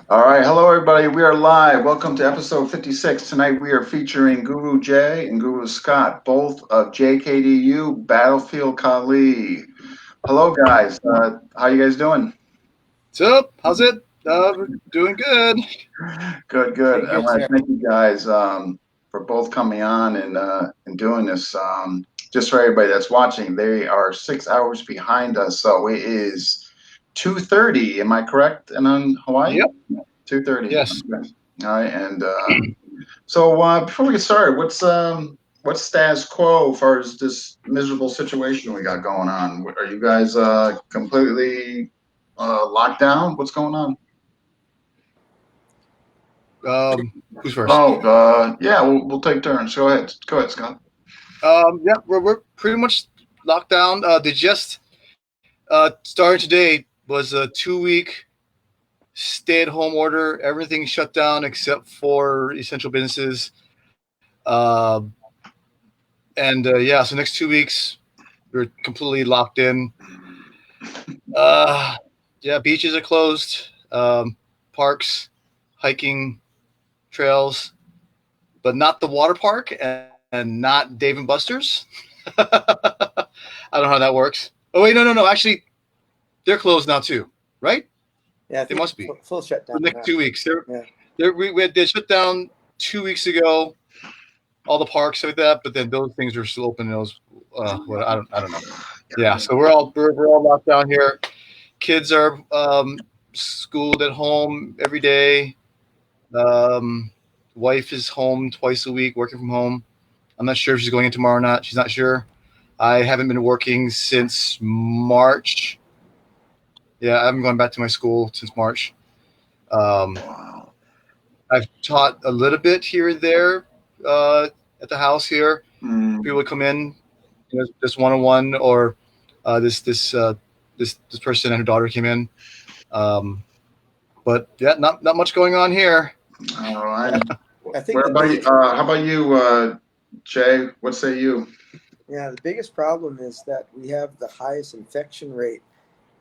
All right, hello everybody. We are live. Welcome to episode 56. Tonight we are featuring Guru J and Guru Scott, both of JKDU Battlefield Kali. Hello guys. How you guys doing? What's up? How's it? Doing good. Good, good. Doing I good, want sir. to thank you guys for both coming on and doing this. Just for everybody that's watching, they are 6 hours behind us, so it is 2:30. Am I correct? And on Hawaii, Yep. 2:30. Yes. Okay. All right, and so before we get started, what's status quo as far as this miserable situation we got going on? Are you guys completely locked down? What's going on? Who's first? Oh, yeah, we'll take turns. Go ahead, Scott. Yeah, we're pretty much locked down. They just started today was a 2 week stay-at-home order. Everything shut down except for essential businesses. Uh, and yeah, so next 2 weeks we're completely locked in. Uh, yeah, beaches are closed. Parks, hiking trails, but not the water park and not Dave and Buster's. I don't know how that works. Oh wait, no. Actually, they're closed now too, right? Yeah, I They think must be full for shutdown the next now. 2 weeks. Yeah, They shut down 2 weeks ago, all the parks like that, but then those things are still open. And those, what I don't know. Yeah, so we're all locked down here. Kids are schooled at home every day. Um, Wife is home twice a week, working from home. I'm not sure if she's going in tomorrow or not. She's not sure. I haven't been working since March. Yeah, I haven't gone back to my school since March. Um, Wow. I've taught a little bit here and there at the house here. People Mm. would come in, this one on one, or this person and her daughter came in. Um, but yeah, not much going on here. All yeah. right. I think Where the about you? biggest, How about you, Jay? What say you? yeah, the biggest problem is that we have the highest infection rate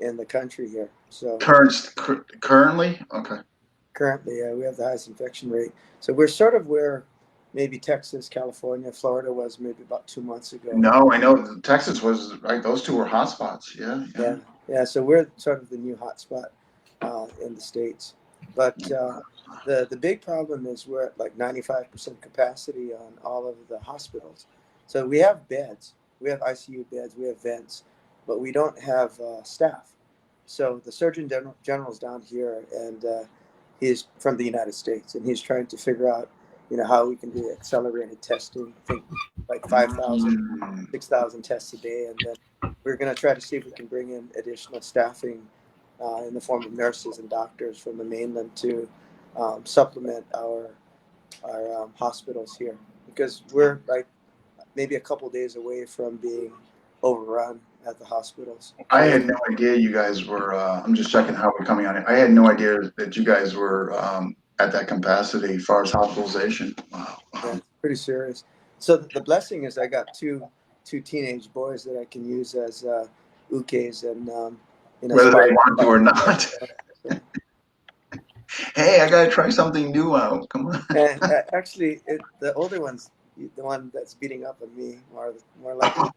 in the country here. So Currently? Okay. currently, we have the highest infection rate. So we're sort of where maybe Texas, California, Florida was maybe about 2 months ago. No, I know Texas was right. Those two were hotspots. Yeah, yeah. Yeah, yeah. So we're sort of the new hotspot in the states. But the big problem is we're at like 95% capacity on all of the hospitals. So we have beds, we have ICU beds, we have vents, but we don't have staff. So the Surgeon General's down here, and he's from the United States, and he's trying to figure out, how we can do accelerated testing. I think like 5,000, Mm. 6,000 tests a day, and then we're going to try to see if we can bring in additional staffing in the form of nurses and doctors from the mainland to supplement our hospitals here, because we're like maybe a couple days away from being overrun at the hospitals. I So we have had no idea you guys were. I'm just checking how we're coming on it. I had no idea that you guys were at that capacity as far as hospitalization. Wow. yeah, Wow. it's pretty serious. So the blessing is I got two teenage boys that I can use as ukes and Whether they spot. want to or not. Hey, I gotta try something new out. Come on. And actually, the older one's the one that's beating up on me more likely.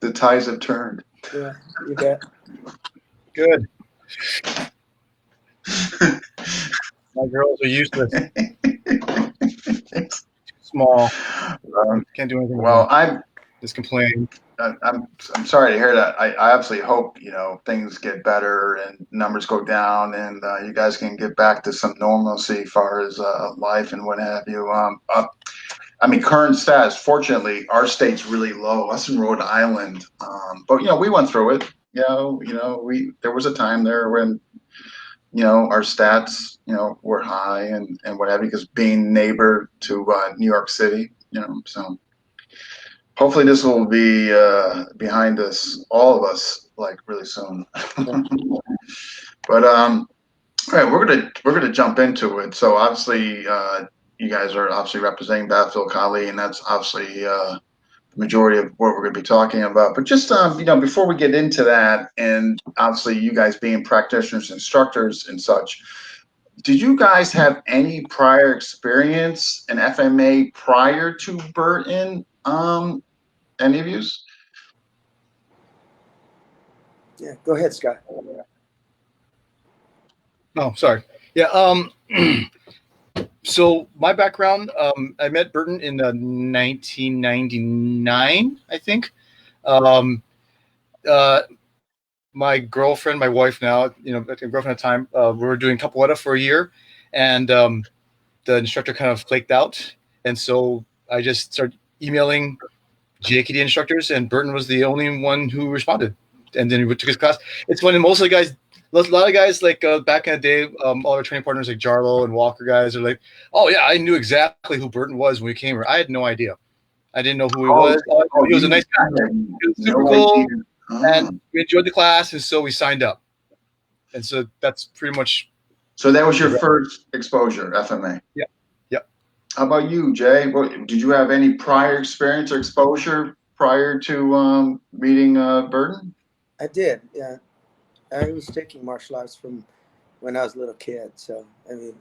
The tides have turned. Yeah, you bet. Good. My girls are useless, small. Can't do anything with well, them. Just complain. I'm sorry to hear that. I absolutely hope things get better and numbers go down and you guys can get back to some normalcy as far as life and what have you. I mean, current status. Fortunately, our state's really low. Us in Rhode Island, but we went through it. We there was a time there when our stats were high and what have you, because being neighbor to New York City, so. Hopefully, this will be behind us, all of us, like really soon. Yeah. But all right, we're gonna jump into it. So obviously, you guys are obviously representing Battlefield Kali, and that's obviously the majority of what we're going to be talking about. But just before we get into that, and obviously you guys being practitioners, instructors, and such, did you guys have any prior experience in FMA prior to Burton? Any of yous? Yeah, go ahead, Scott. Oh, sorry. Yeah. So my background, I met Burton in 1999, I think. Um, uh, my girlfriend, my wife now, girlfriend at the time, we were doing capoeira for a year, and the instructor kind of flaked out, and so I just started emailing JKD instructors, and Burton was the only one who responded. And then he took his class. It's funny, most of the guys, a lot of guys like back in the day, all our training partners like Jarlo and Walker guys are like, oh yeah, I knew exactly who Burton was when we came here. I had no idea. I didn't know who he was. He was a nice guy. He was super cool, and we enjoyed the class, and so we signed up. And so that's pretty much. So that was your first exposure, FMA. Yeah. Yep. How about you, Jay? Did you have any prior experience or exposure prior to meeting Burton? I did. Yeah, I was taking martial arts from when I was a little kid. So I mean,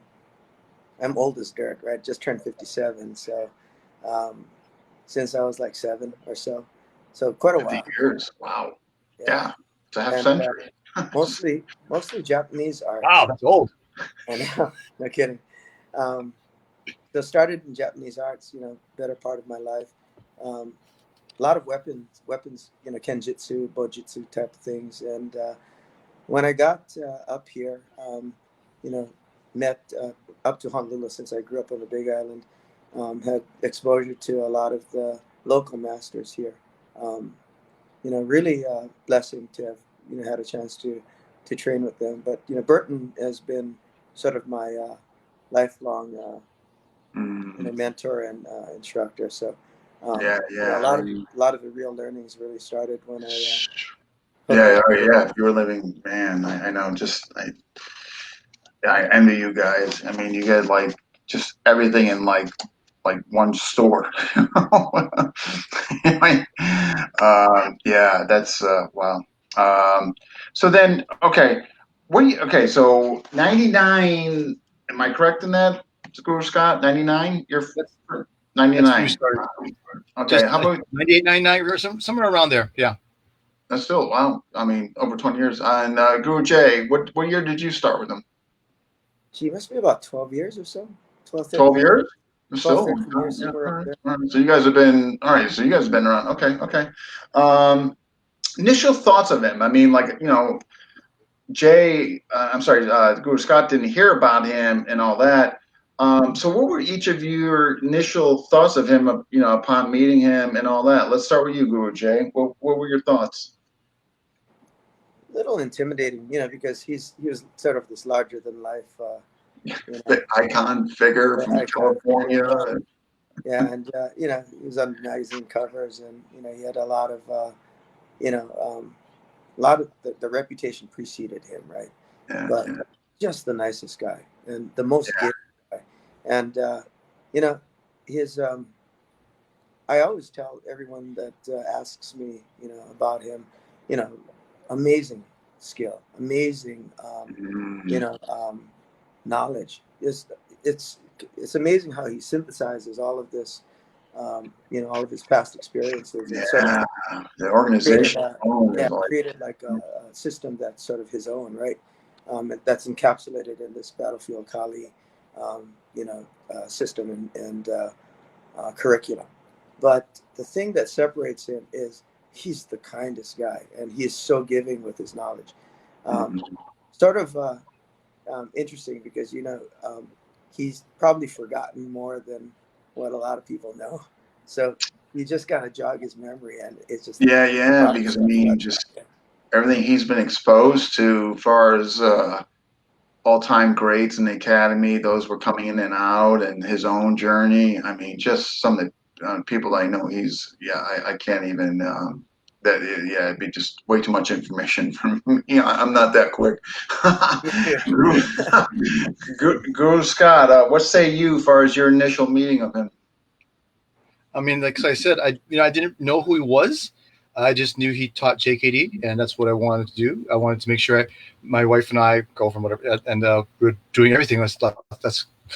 I'm old as dirt, right? Just turned 57. So since I was like 7 or so quite a 50 while. years. Wow. Yeah. It's a half century. Mostly Japanese art. Wow, that's old. I know, no kidding. So started in Japanese arts, better part of my life. A lot of weapons, kenjutsu, bojutsu type of things. And when I got up here, met up to Honolulu, since I grew up on the Big Island, had exposure to a lot of the local masters here. Really blessing to have had a chance to train with them. But Burton has been sort of my lifelong mentor and instructor. So yeah. A lot of the real learnings really started when I. Yeah. If you were living, man, I know. I envy you guys. I mean, you get like just everything in like one store. Yeah, that's wow. So then, okay, so 99. Am I correct in that, Guro Scott? 99. You're 99. That's when we started. Okay, Just how about 98, 99, or somewhere around there? Yeah. that's still wow. I mean, over 20 years. And Guru Jay, what year did you start with them? Gee, must be about 12 years or so. 12 years? 12, 13 years, Yeah, somewhere up there. all right. So you guys have been all right. So you guys have been around. Okay. Initial thoughts of him. I mean, like Jay. I'm sorry, Guru Scott didn't hear about him and all that. So what were each of your initial thoughts of him? Upon meeting him and all that. Let's start with you, Guru Jay. What were your thoughts? Little intimidating, because he was sort of this larger than life. The icon figure from California. Yeah, and he was on magazine covers, and he had a lot of the reputation preceded him, right? Yeah, but just the nicest guy and the most giving guy, and his. I always tell everyone that asks me, about him, amazing skill, amazing, knowledge. It's amazing how he synthesizes all of this, all of his past experiences. Yeah, and sort of the organization created like a system that's sort of his own, right? That's encapsulated in this Battlefield Kali, system and curriculum. But the thing that separates him is he's the kindest guy, and he is so giving with his knowledge. Sort of interesting because he's probably forgotten more than what a lot of people know. So you just gotta jog his memory, and it's just because I mean, just everything he's been exposed to, as far as all-time greats in the academy, those were coming in and out, and his own journey. I mean, just some of the people I know. I can't even. It'd be just way too much information for me. I'm not that quick. Guru Scott, what say you as far as your initial meeting of him? I mean, like I said, I didn't know who he was. I just knew he taught JKD, and that's what I wanted to do. I wanted to make sure my wife and I go from whatever, and we're doing everything. That's kind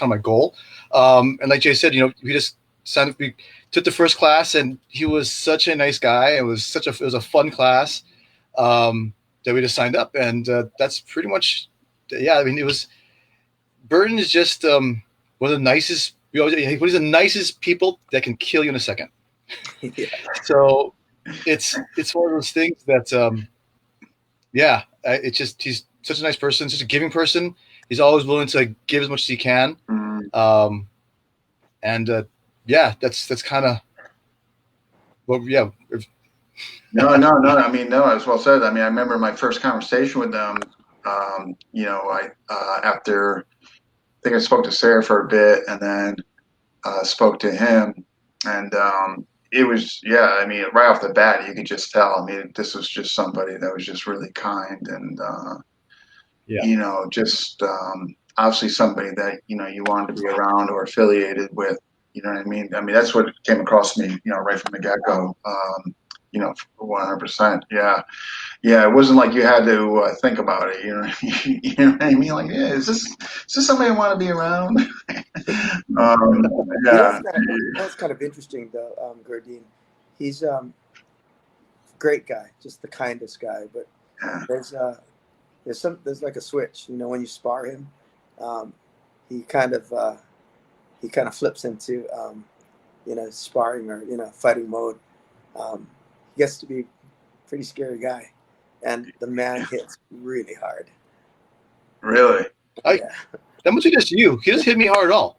of my goal. And like Jay said, we just signed up. We took the first class, and he was such a nice guy. It was a fun class that we just signed up, and that's pretty much. Yeah, I mean, it was. Burton is just one of the nicest. He's the nicest people that can kill you in a second. Yeah. So it's one of those things that it's just he's such a nice person, such a giving person. He's always willing to give as much as he can. That's kind of No. I mean, no, it's well said. I mean, I remember my first conversation with them. After I think I spoke to Sarah for a bit, and then spoke to him, and it was, I mean, right off the bat, you could just tell. I mean, this was just somebody that was just really kind, and just obviously somebody that you wanted to be around or affiliated with. You know what I mean? I mean, that's what came across me, right from the get go. 100%. Yeah. Yeah, it wasn't like you had to think about it. You know what I mean? Like, yeah, is this somebody I want to be around? Yeah. That's kind of interesting, though, Gurdine. He's great guy, just the kindest guy. But there's like a switch. When you spar him, he kind of flips into sparring or fighting mode. He gets to be a pretty scary guy. And the man hits really hard. Really? That must be just you. He doesn't hit me hard at all.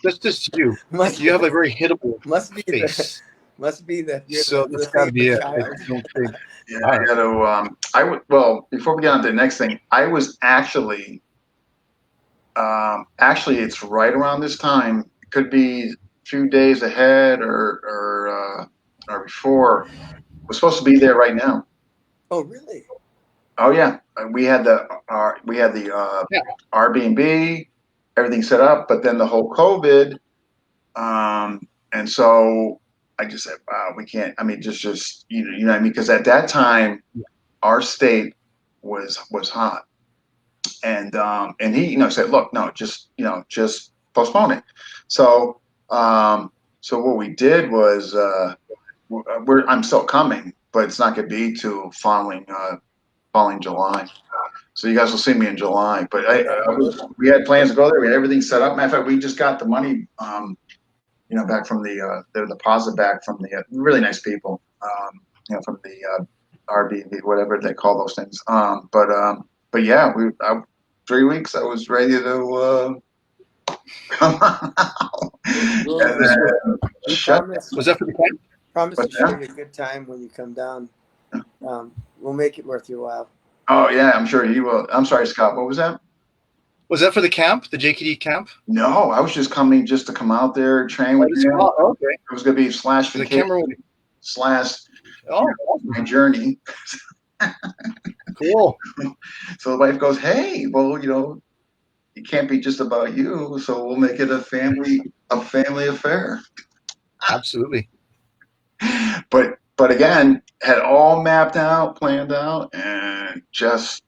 That's just you. You have a very hittable face. Must be that. So that's got to be it. Yeah, I got to. Well, before we get on to the next thing, I was actually, it's right around this time. It could be a few days ahead or before. We're supposed to be there right now. Oh, really? Oh, yeah. We had the Airbnb, everything set up, but then the whole COVID, and so I just said, wow, we can't. I mean, just you know what I mean? Because at that time, our state was hot, and he said, look, no, just postpone it. So what we did was I'm still coming, but it's not going to be till following July. So you guys will see me in July. But we had plans to go there. We had everything set up. Matter of fact, we just got the money, back from the deposit back from the really nice people, from the Airbnb, whatever they call those things. But yeah, 3 weeks. I was ready to come out. And then was that for the camp? Promise to show you a good time when you come down. We'll make it worth your while. Oh yeah, I'm sure he will. I'm sorry, Scott. What was that? Was that for the camp, the JKD camp? No, I was just coming just to come out there, train with him. Okay. It was going to be slash vacation slash my journey. Cool. So the wife goes, "Hey, well, it can't be just about you, so we'll make it a family affair." Absolutely. But again, had all mapped out, planned out, and just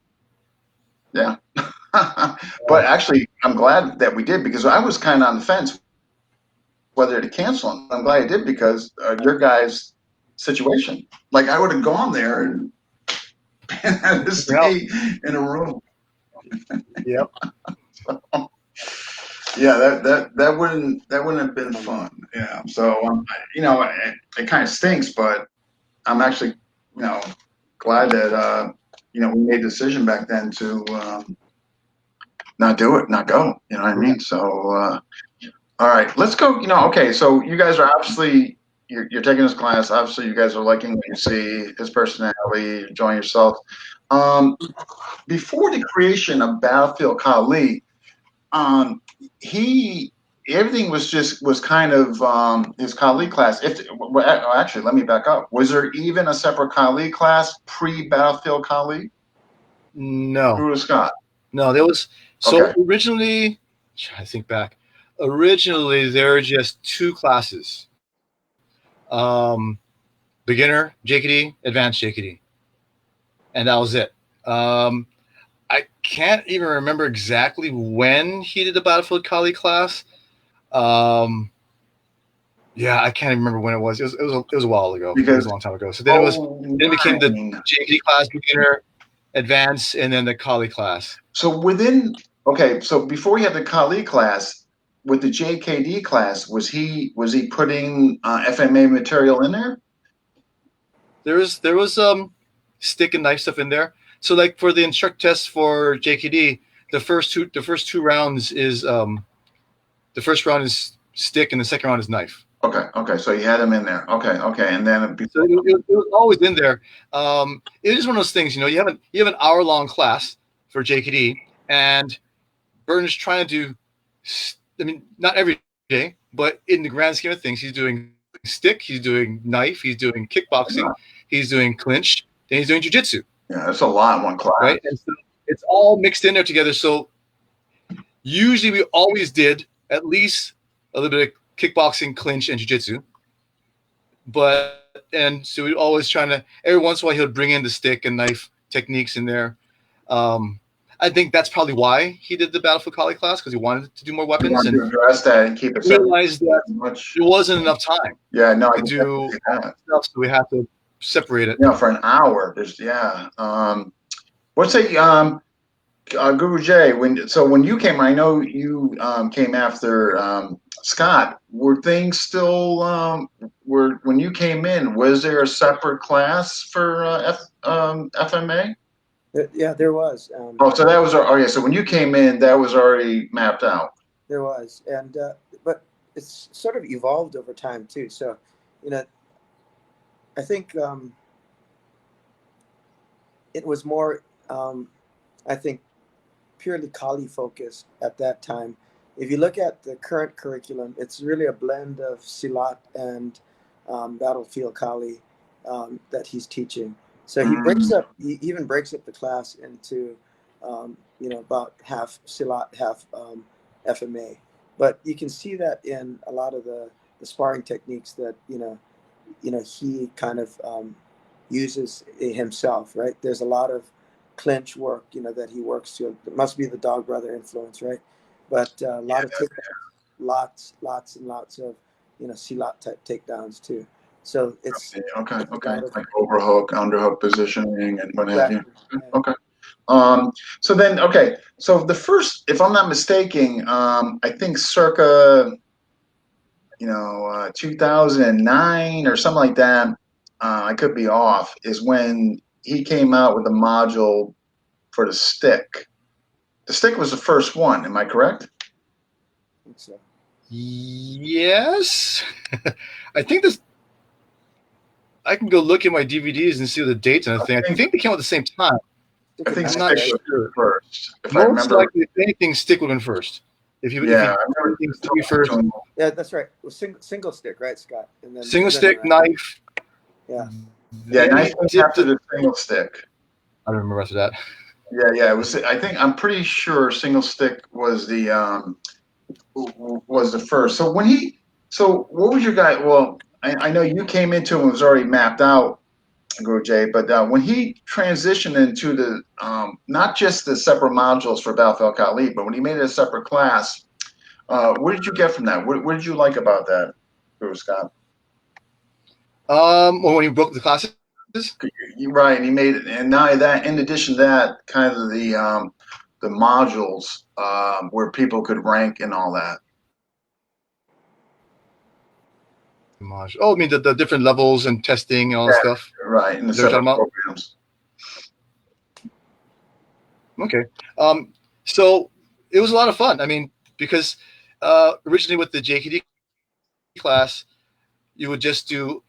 But actually, I'm glad that we did, because I was kind of on the fence whether to cancel. And I'm glad I did, because your guys' situation. Like, I would have gone there and had to stay in a room. Yep. Yeah, that wouldn't have been fun. Yeah. So it kind of stinks, but I'm actually glad that we made a decision back then to not do it, not go. You know what I mean? So all right, let's go. Okay. So you guys are obviously you're taking this class. Obviously, you guys are liking what you see, his personality, enjoying yourself. Before the creation of Battlefield Kali, everything was kind of his Kali class. Actually, let me back up. Was there even a separate Kali class pre-Battlefield Kali? No. Who was Scott? No, there was. So originally, I think back. Originally, there were just 2 classes. beginner JKD, advanced JKD, and that was it. I can't even remember exactly when he did the Battlefield Kali class. Yeah, I can't even remember when it was. It was a while ago. It was Because a long time ago. So then it became the JKD class, beginner, advanced, and then the Kali class. so before you had the Kali class, with the JKD class, was he putting FMA material in there? There was stick and knife stuff in there. So like for the instruct test for JKD, the first two rounds is the first round is stick and the second round is knife. Okay. So you had him in there. Okay. And then So it was always in there. It is one of those things, you have an hour-long class for JKD, and Burton's trying to do, I mean, not every day, but in the grand scheme of things, he's doing stick, he's doing knife, he's doing kickboxing, he's doing clinch, then he's doing jiu-jitsu. Yeah, that's a lot in one class. Right? And so it's all mixed in there together. So usually we always did at least a little bit of kickboxing, clinch, and jiu-jitsu. And so we always trying to, every once in a while he'll bring in the stick and knife techniques in there. I think that's probably why he did the Battlefield Kali class, because he wanted to do more weapons and address that and keep it realized that there wasn't enough time. Yeah, no, to do stuff, so we have to separate it. For an hour. There's what's it? Guru J. When you came, I know you came after Scott. Were things still when you came in? Was there a separate class for FMA? Yeah, there was. So that was So when you came in, that was already mapped out. There was, and but it's sort of evolved over time too. So, I think it was more, I think, purely Kali focused at that time. If you look at the current curriculum, it's really a blend of Silat and Battlefield Kali that he's teaching. So he even breaks up the class into, about half Silat, half FMA. But you can see that in a lot of the sparring techniques that he kind of uses himself. Right? There's a lot of clinch work, that he works to. It must be the Dog Brother influence, right? But a lot of takedowns, lots and lots of Silat type takedowns too. So it's okay. Like overhook, underhook positioning, and what have you. Okay. So then, so the first, if I'm not mistaken, I think circa, 2009 or something like that, I could be off, is when he came out with a module for the stick. The stick was the first one, am I correct? I think so. Yes. I think this, I can go look at my DVDs and see the dates and everything. I think they came out at the same time. I think I'm not stick sure. was first. If Most I remember. likely, if anything, stick would have been first. I remember stick first. Yeah, that's right. It was single stick, right, Scott? And then single stick, knife. Yeah. Yeah, knife was after the single stick. I don't remember after that. Yeah. It was. I'm pretty sure single stick was the first. So what was your guy? Well, I know you came into it and it was already mapped out, Guru Jay, but when he transitioned into the not just the separate modules for Battlefield Kali, but when he made it a separate class, what did you get from that? What did you like about that, Guru Scott? When he broke the classes. You're right, and he made it, and now that, in addition to that, kind of the modules where people could rank and all that. Oh, I mean the different levels and testing and all that stuff. Right, in the separate programs. Okay. So it was a lot of fun. I mean, because originally with the JKD class, you would just do,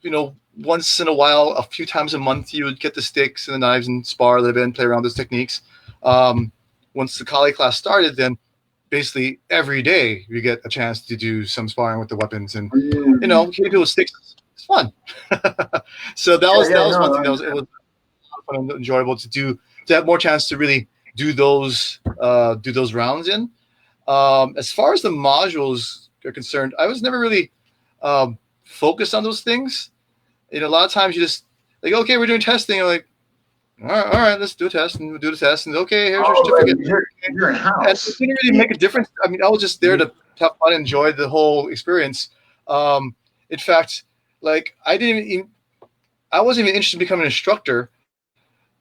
once in a while, a few times a month, you would get the sticks and the knives and spar a little bit and play around those techniques. Once the Kali class started, then basically every day you get a chance to do some sparring with the weapons and, people with sticks. It's fun. So that was one thing. It was fun and enjoyable to have more chance to really do those rounds in. As far as the modules are concerned, I was never really focused on those things. a lot of times you just like, okay, we're doing testing. I'm like, all right, let's do a test, and we'll do the test, and okay, here's your Oh, certificate. right. You're in And it house. didn't really make a difference. I mean, I was just there to have fun, and enjoy the whole experience. In fact, like I wasn't even interested in becoming an instructor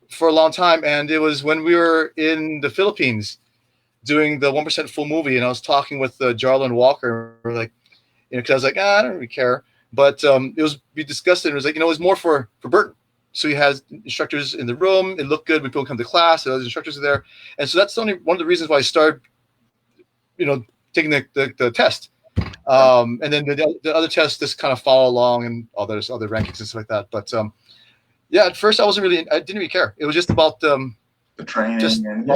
for a long time, and it was when we were in the Philippines doing the 1% full movie, and I was talking with Jarlin Walker, like, because I was like, I don't really care, but we discussed it. And it was like, it was more for Burton. So he has instructors in the room. It looked good when people come to class. And other instructors are there, and so that's only one of the reasons why I started, taking the test. And then the other tests just kind of follow along, and all those other rankings and stuff like that. But yeah, at first I didn't really care. It was just about The training just and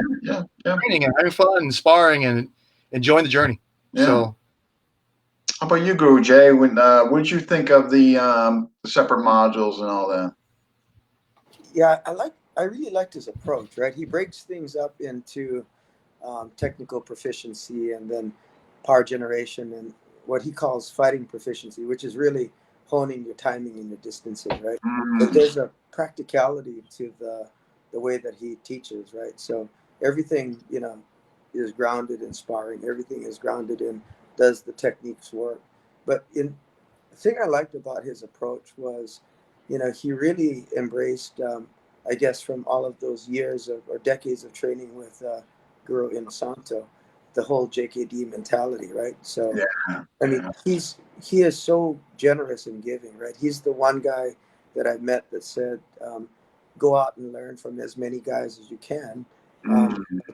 training and having fun and sparring and enjoying the journey. Yeah. So How about you, Guru Jay? What did you think of the separate modules and all that? Yeah, I really liked his approach. Right, he breaks things up into technical proficiency and then power generation and what he calls fighting proficiency, which is really honing your timing and your distancing. Right, but there's a practicality to the way that he teaches. Right, so everything is grounded in sparring. Everything is grounded in does the techniques work. But the thing I liked about his approach was, he really embraced, I guess, from all of those years or decades of training with Guro Inosanto, the whole JKD mentality, right? So, Yeah. I mean, he is so generous and giving, right? He's the one guy that I met that said, go out and learn from as many guys as you can.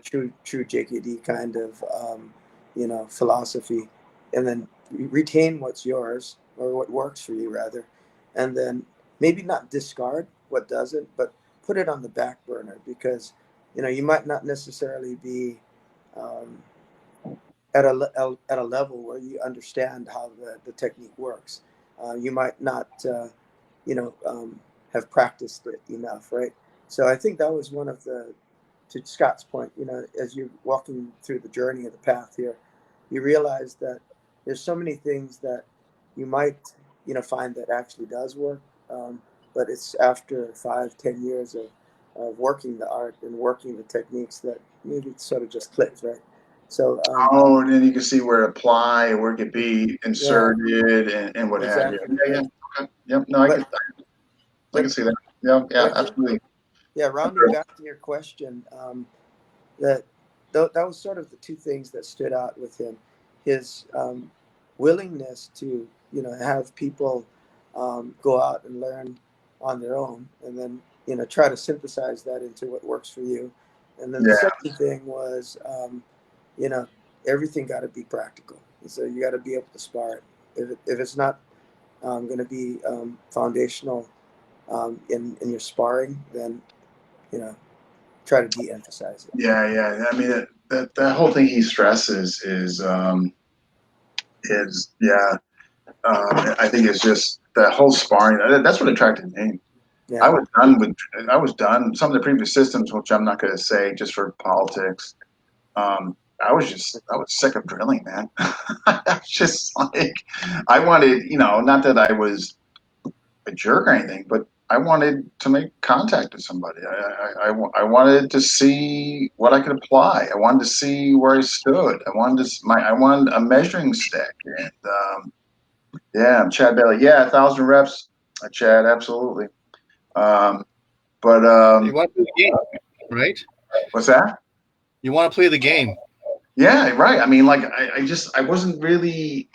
True JKD kind of, philosophy, and then retain what's yours or what works for you rather, and then maybe not discard what doesn't, but put it on the back burner because you might not necessarily be um, at a level where you understand how the technique works. You might not you know have practiced it enough, right? So I think that was one of the, to Scott's point, as you're walking through the journey of the path here, you realize that there's so many things that you might find that actually does work, but it's after 5-10 years of working the art and working the techniques that maybe it sort of just clicks, right? So Oh, and then you can see where to apply, where it could be yeah, inserted, and what have you. exactly, Yeah, yeah. yeah. Okay. Yep. No, but I can but see that. Yeah, but yeah, I think, absolutely. yeah, rounding back to your question, that that was sort of the two things that stood out with him: his willingness to have people go out and learn on their own, and then try to synthesize that into what works for you. And then the Yeah, second thing was you know everything got to be practical, so you got to be able to spar it. If it's not going to be foundational in your sparring, then you know try to de-emphasize it. yeah, yeah. I mean, that whole thing he stresses is yeah. I think it's just that whole sparring. That's what attracted me. I Yeah. was done with. I was done. Some of the previous systems, which I'm not going to say, just for politics. I was sick of drilling, man. I was just like, I wanted, not that I was a jerk or anything, but I wanted to make contact with somebody. I wanted to see what I could apply. I wanted to see where I stood. I wanted a measuring stick. And yeah, Chad Bailey. Yeah, 1,000 reps. Chad, absolutely. Um, but you want to play the game, right? what's that? You want to play the game. Yeah, right. I mean, like I wasn't really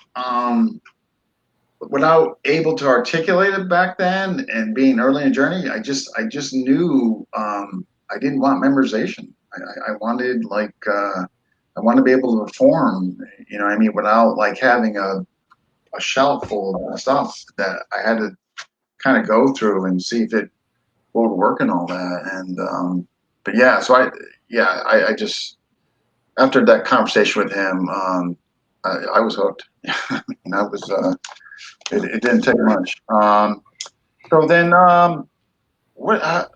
without able to articulate it back then, and being early in the journey. I just knew I didn't want memorization. I wanted I wanted to be able to perform. What I mean, without like having a shelf full of stuff that I had to kind of go through and see if it would work and all that. And but yeah, so I just, after that conversation with him, I was hooked. And I was it didn't take much. So then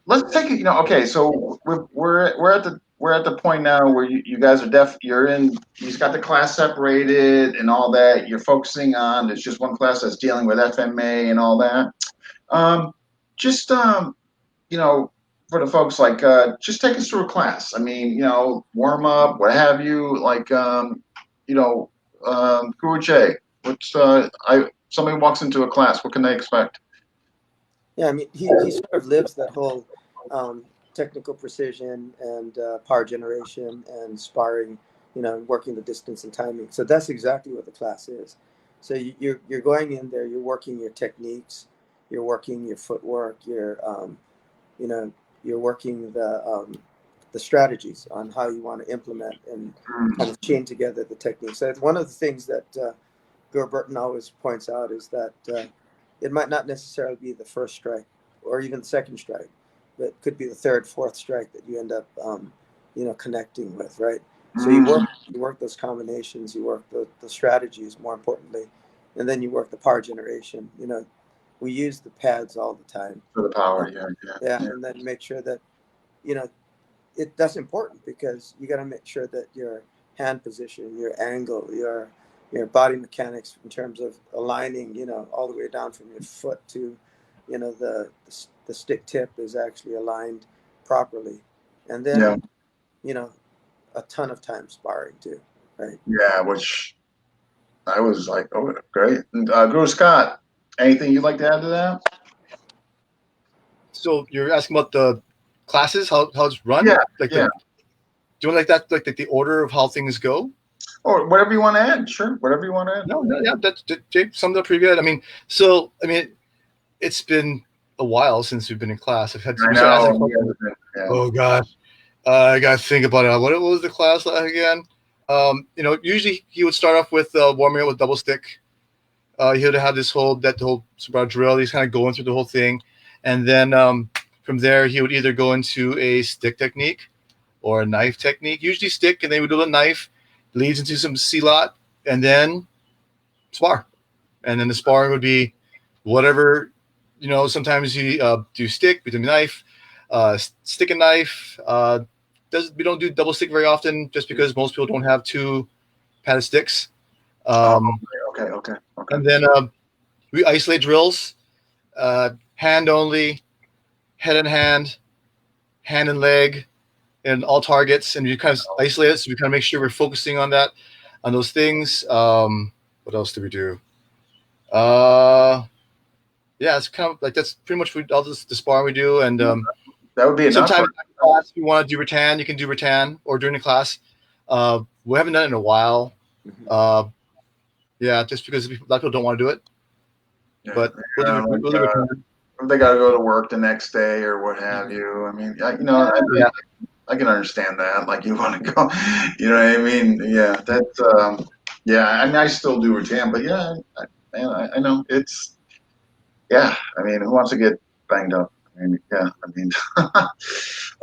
let's take it. Okay. So we're at the point now where you guys are you're in. You've got the class separated and all that. You're focusing on. There's just one class that's dealing with FMA and all that. Um, just you know, for the folks, like just take us through a class. I mean, warm up, what have you, like you know, Guru J. What's I somebody walks into a class, what can they expect? Yeah, I mean, he sort of lives that whole technical precision and power generation and sparring, working the distance and timing. So that's exactly what the class is. So you're going in there, you're working your techniques, you're working your footwork, you know, you're working the strategies on how you want to implement and kind of chain together the techniques. So one of the things that Burton always points out is that it might not necessarily be the first strike or even the second strike, but it could be the third, fourth strike that you end up, connecting with, right? So Mm, you work those combinations, you work the strategies more importantly, and then you work the power generation. We use the pads all the time. for the power, Uh, yeah, yeah, yeah, yeah. and then make sure that you know that's important because you got to make sure that your hand position, your angle, your body mechanics in terms of aligning, all the way down from your foot to, the stick tip is actually aligned properly, and Yeah, then you know a ton of time sparring too, right? yeah, which I was like, oh, great. And, Guru Scott, anything you'd like to add to that? So you're asking about the classes, how it's run, Yeah, like the yeah. do you want like that, like the order of how things go? Or whatever you want to add. Sure, whatever you want to add. No, no, yeah, that Jake summed it up pretty good. I mean, it's been a while since we've been in class. I We started asking know. questions. Yeah. Oh gosh, I gotta think about it. What was the class like again? Usually he would start off with warming up with double stick. He would have the whole sort of drill. He's kind of going through the whole thing, and then from there he would either go into a stick technique or a knife technique. Usually stick, and then we do a knife, leads into some C-lot, and then spar. And then the sparring would be whatever, sometimes you do stick, we do knife, stick and knife. We don't do double stick very often just because most people don't have two padded sticks. Oh, Um, okay. and then we isolate drills, hand only, head and hand and leg, and all targets. And we kind of isolate it. So we kind of make sure we're focusing on those things. What else do we do? Yeah, it's kind of like that's pretty much all the sparring we do. And That would be enough. sometimes in class, if you want to do rattan, you can do rattan or during the class. We haven't done it in a while. Mhm. Yeah, just because a lot of people don't want to do it. Yeah, But we'll do, like, we'll do rattan. if they got to go to work the next day or what have you. I mean, Yeah. I can understand that. Like you want to go, you know what I mean? Yeah, that's yeah. I mean, I still do retam, but yeah, I know it's yeah. I mean, who wants to get banged up? I mean, yeah. I mean,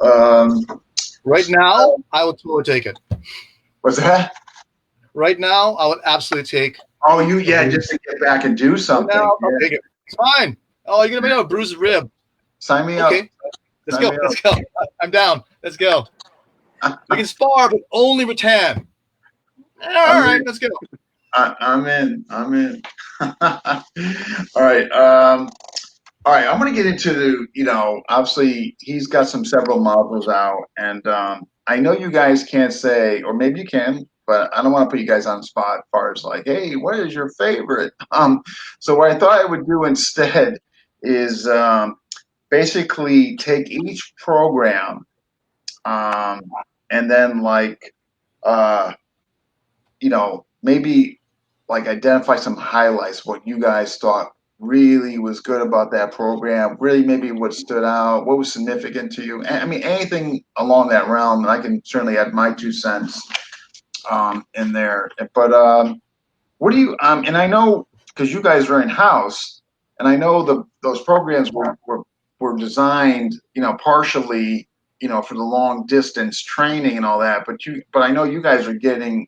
um, Right now, I would totally take it. what's that? Right now, I would absolutely take Oh, a yeah, just bruise. to get back and do Right something. now, I'll Yeah, take it. It's fine. Oh, you're gonna make a bruised rib. sign me up. Okay, let's Sign go. me Let's go. I'm down. Let's go. We can spar, but only rattan. All I'm right, in. let's go. I'm in. I'm in. All right. All right. I'm going to get into obviously he's got several models out, and I know you guys can't say, or maybe you can, but I don't want to put you guys on the spot as far as like, hey, what is your favorite? So what I thought I would do instead is basically take each program, um, and then like, uh, maybe like identify some highlights, what you guys thought really was good about that program, really maybe what stood out, what was significant to you. I mean, anything along that realm, and I can certainly add my 2 cents in there. But what do you, and I know because you guys are in house, and I know those programs were designed, partially, for the long distance training and all that, but I know you guys are getting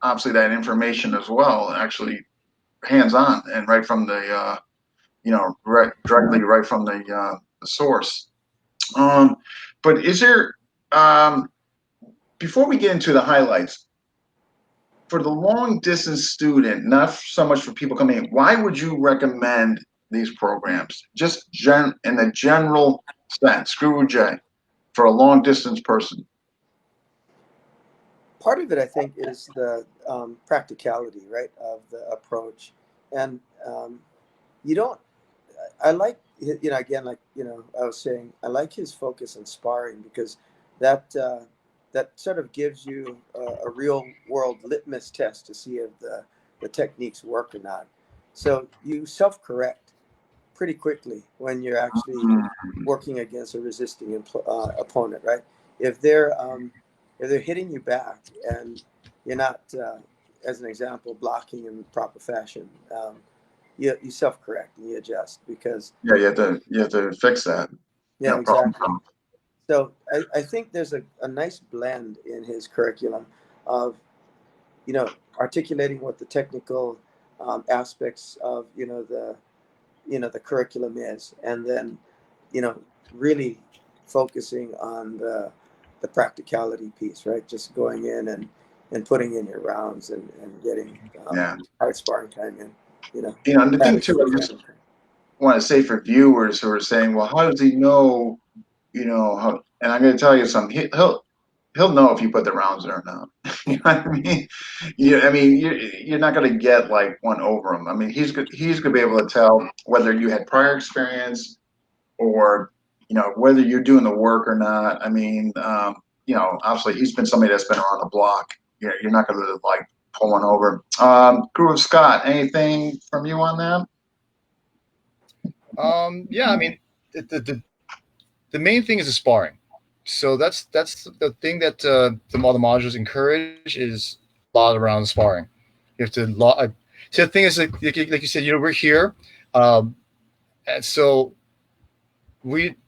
obviously that information as well, actually hands on and right from the directly right from the source. Um, but is there um, before we get into the highlights for the long distance student, not so much for people coming in, why would you recommend these programs? Just in a general sense, Guru J, for a long distance person. Part of it, I think, is the practicality, right, of the approach. And you don't, I like, again, like, I was saying, I like his focus on sparring because that, that sort of gives you a real world litmus test to see if the techniques work or not. So you self correct pretty quickly when you're actually working against a resisting opponent, right? If they're hitting you back and you're not, as an example, blocking in proper fashion, you self correct and you adjust because Yeah, you have to fix that. yeah, Problem. exactly. So I think there's a nice blend in his curriculum of articulating what the technical aspects of the curriculum is, and then really focusing on the practicality piece, right? Just going in and putting in your rounds and getting Yeah. hard sparring time in, And the thing too, I just want to say for viewers who are saying, well, how does he know, how, and I'm going to tell you something, he'll know if you put the rounds in or not. You know what I mean? You're not going to get like one over him. I mean, he's going to be able to tell whether you had prior experience or, whether you're doing the work or not. I mean, obviously he's been somebody that's been around the block. You're not going to like pull one over. Guru Scott, anything from you on that? Yeah, I mean, the main thing is the sparring. So that's the thing that all the modules encourage is a lot around sparring. You have to so the thing is like you said, we're here, and so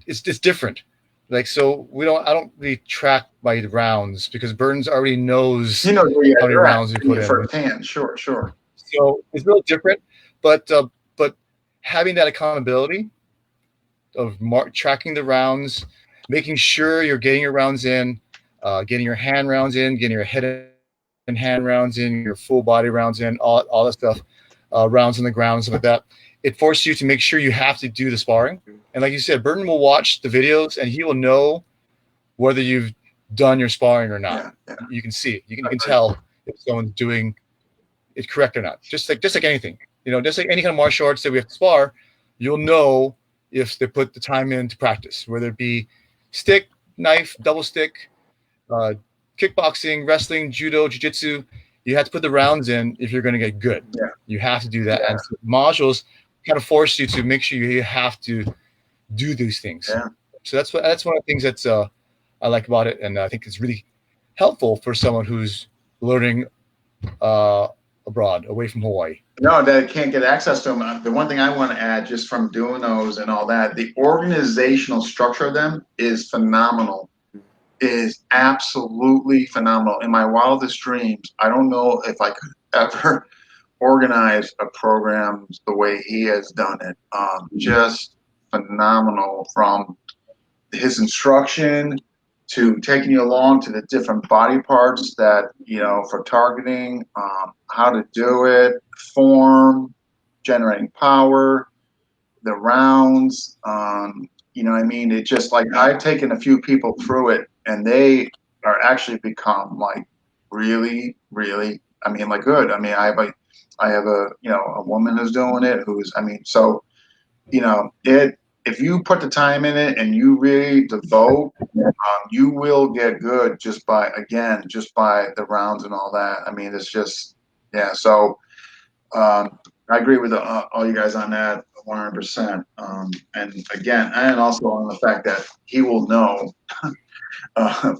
it's different. Like so I don't really track by the rounds because Burns already knows Where how many rounds we put in. firsthand. Sure. So it's a little different, but having that accountability of tracking the rounds, making sure you're getting your rounds in, getting your hand rounds in, getting your head and hand rounds in, your full body rounds in, all that stuff, rounds on the ground, stuff like that. It forces you to make sure you have to do the sparring. And like you said, Burton will watch the videos and he will know whether you've done your sparring or not. Yeah. You can see it. You can tell if someone's doing it correct or not. Just like anything, just like any kind of martial arts that we have to spar, you'll know if they put the time in to practice, whether it be stick, knife, double stick, kickboxing, wrestling, judo, jiu-jitsu. You have to put the rounds in if you're going to get good. Yeah. You have to do that. Yeah. And so modules kind of force you to make sure you have to do these things. Yeah. So that's one of the things that's I like about it, and I think it's really helpful for someone who's learning abroad, away from Hawaii. No, that can't get access to them. The one thing I want to add, just from doing those and all that, the organizational structure of them is phenomenal. Is absolutely phenomenal. In my wildest dreams, I don't know if I could ever organize a program the way he has done it. Just phenomenal, from his instruction to taking you along to the different body parts that, for targeting, how to do it, form, generating power, the rounds, it just like I've taken a few people through it and they are actually become like really, really, like good. I have a woman who's doing it if you put the time in it and you really devote, you will get good just by the rounds and all that. It's just, yeah. So I agree with all you guys on that 100%. And again, and also on the fact that he will know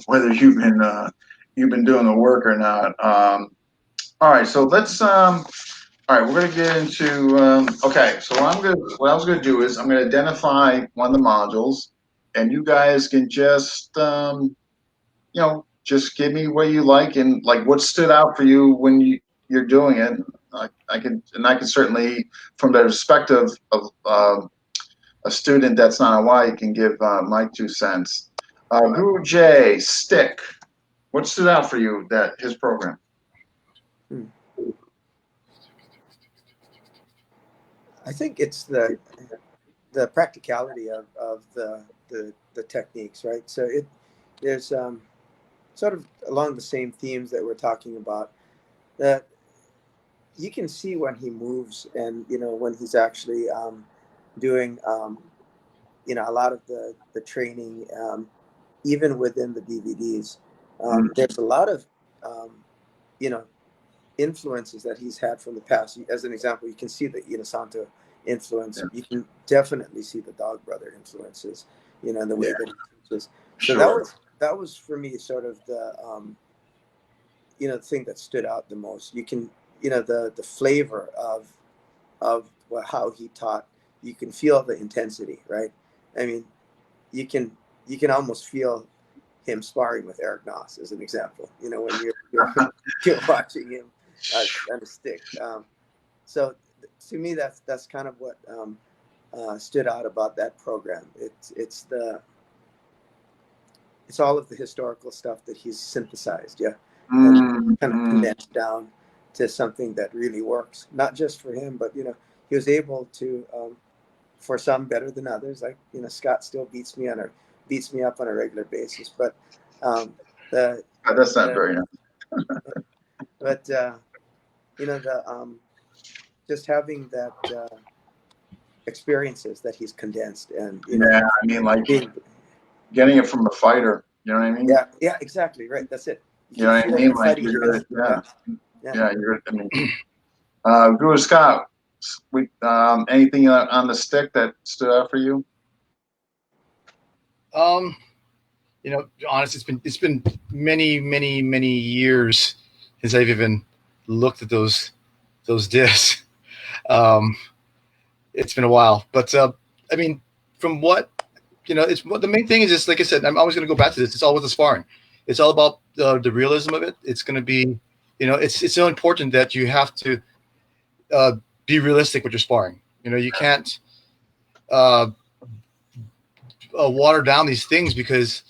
whether you've been doing the work or not. All right, so let's. All right, we're going to get into. Okay, so what I was going to do is I'm going to identify one of the modules, and you guys can just just give me what you like and like what stood out for you when you're doing it. I can certainly, from the perspective of a student that's not Hawaii, can give my 2 cents. Guru J, stick. What stood out for you that his program? I think it's the practicality of the techniques, right? So there's sort of along the same themes that we're talking about, that you can see when he moves, and when he's actually doing a lot of the training, even within the DVDs. There's a lot of um, you know influences that he's had from the past. As an example, you can see the Inosanto influence. Yeah. You can definitely see the Dog Brother influences, in the way that he teaches. So Sure. that was for me sort of the thing that stood out the most. You can, the flavor of how he taught. You can feel the intensity, right? I mean, you can almost feel him sparring with Eric Noss, as an example. When you're watching him on a stick. So to me, that's kind of what stood out about that program. It's all of the historical stuff that he's synthesized, yeah, and kind of condensed down to something that really works, not just for him, but he was able to, for some better than others. Like Scott still beats me up on a regular basis, but the That's not the very nice. but the just having that experiences that he's condensed, and Yeah, I mean, like being, getting it from a fighter. You know what I mean? yeah, exactly, right, that's it. You know You what can I feel mean? him Like fighting you're, against, yeah, yeah. yeah. I mean, Guru Scott, anything on the stick that stood out for you? Um, honestly, it's been many, many, many years since I've even looked at those discs. Um, it's been a while, but I mean, from what it's what the main thing is. Just like I said, I'm always going to go back to this. It's all with the sparring. It's all about the realism of it. It's going to be, it's so important that you have to uh, be realistic with your sparring. You can't uh, water down these things because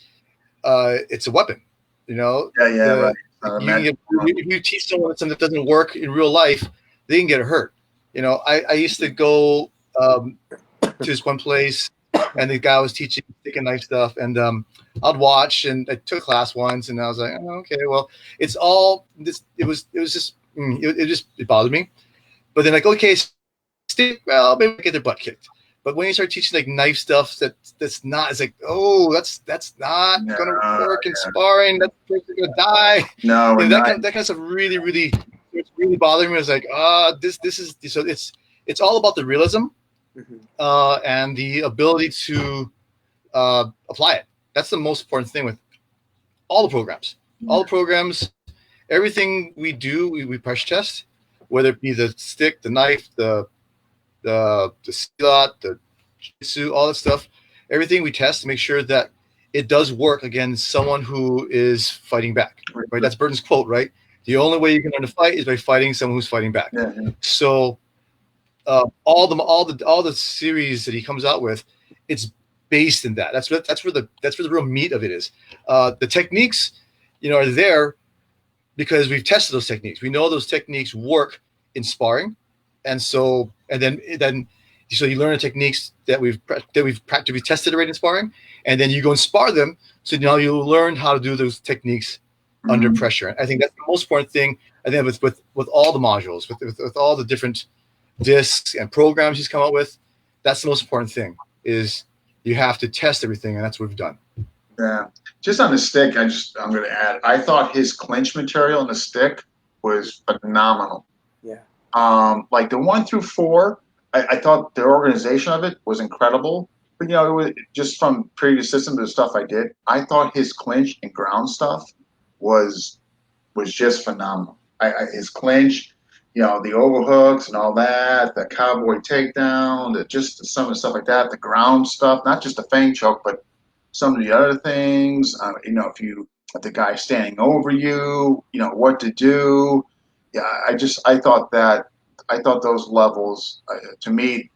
it's a weapon. You know, Yeah, yeah, the right. you can get if you teach someone something that doesn't work in real life, they can get hurt. I used to go to this one place, and the guy was teaching stick and knife stuff, and I'd watch, and I took class once, and I was like, oh, okay, well, it's all this. It was just it bothered me. But then like, okay, stick, well, maybe get their butt kicked. But when you start teaching like knife stuff, that's not. It's like, oh, that's not No, gonna work in sparring. That person's gonna die. no, we're That not. kind of stuff really, really, it's really bothering me. It's like, this is so. It's all about the realism and the ability to apply it. That's the most important thing with all the programs. All the programs, everything we do, we pressure test, whether it be the stick, the knife, the silat, the jitsu, all that stuff. Everything we test to make sure that it does work against someone who is fighting back. Right? That's Burton's quote, right? The only way you can learn to fight is by fighting someone who's fighting back. Yeah, yeah. So all the series that he comes out with, it's based in that. That's where the real meat of it is. The techniques, are there because we've tested those techniques. We know those techniques work in sparring, and then so you learn the techniques that we've tested already in sparring, and then you go and spar them. So now you learn how to do those techniques under pressure. I think that's the most important thing. I think with all the modules, with all the different discs and programs he's come up with, that's the most important thing. Is you have to test everything, and that's what we've done. Yeah. Just on the stick, I'm going to add. I thought his clinch material on the stick was phenomenal. Yeah. Like the 1 through 4, I thought the organization of it was incredible. But it was just from previous systems and stuff I did. I thought his clinch and ground stuff was just phenomenal. His clinch, the overhooks and all that, the cowboy takedown, just some of the stuff like that, the ground stuff, not just the fang choke, but some of the other things. If the guy's standing over you, what to do. Yeah, I thought those levels, to me,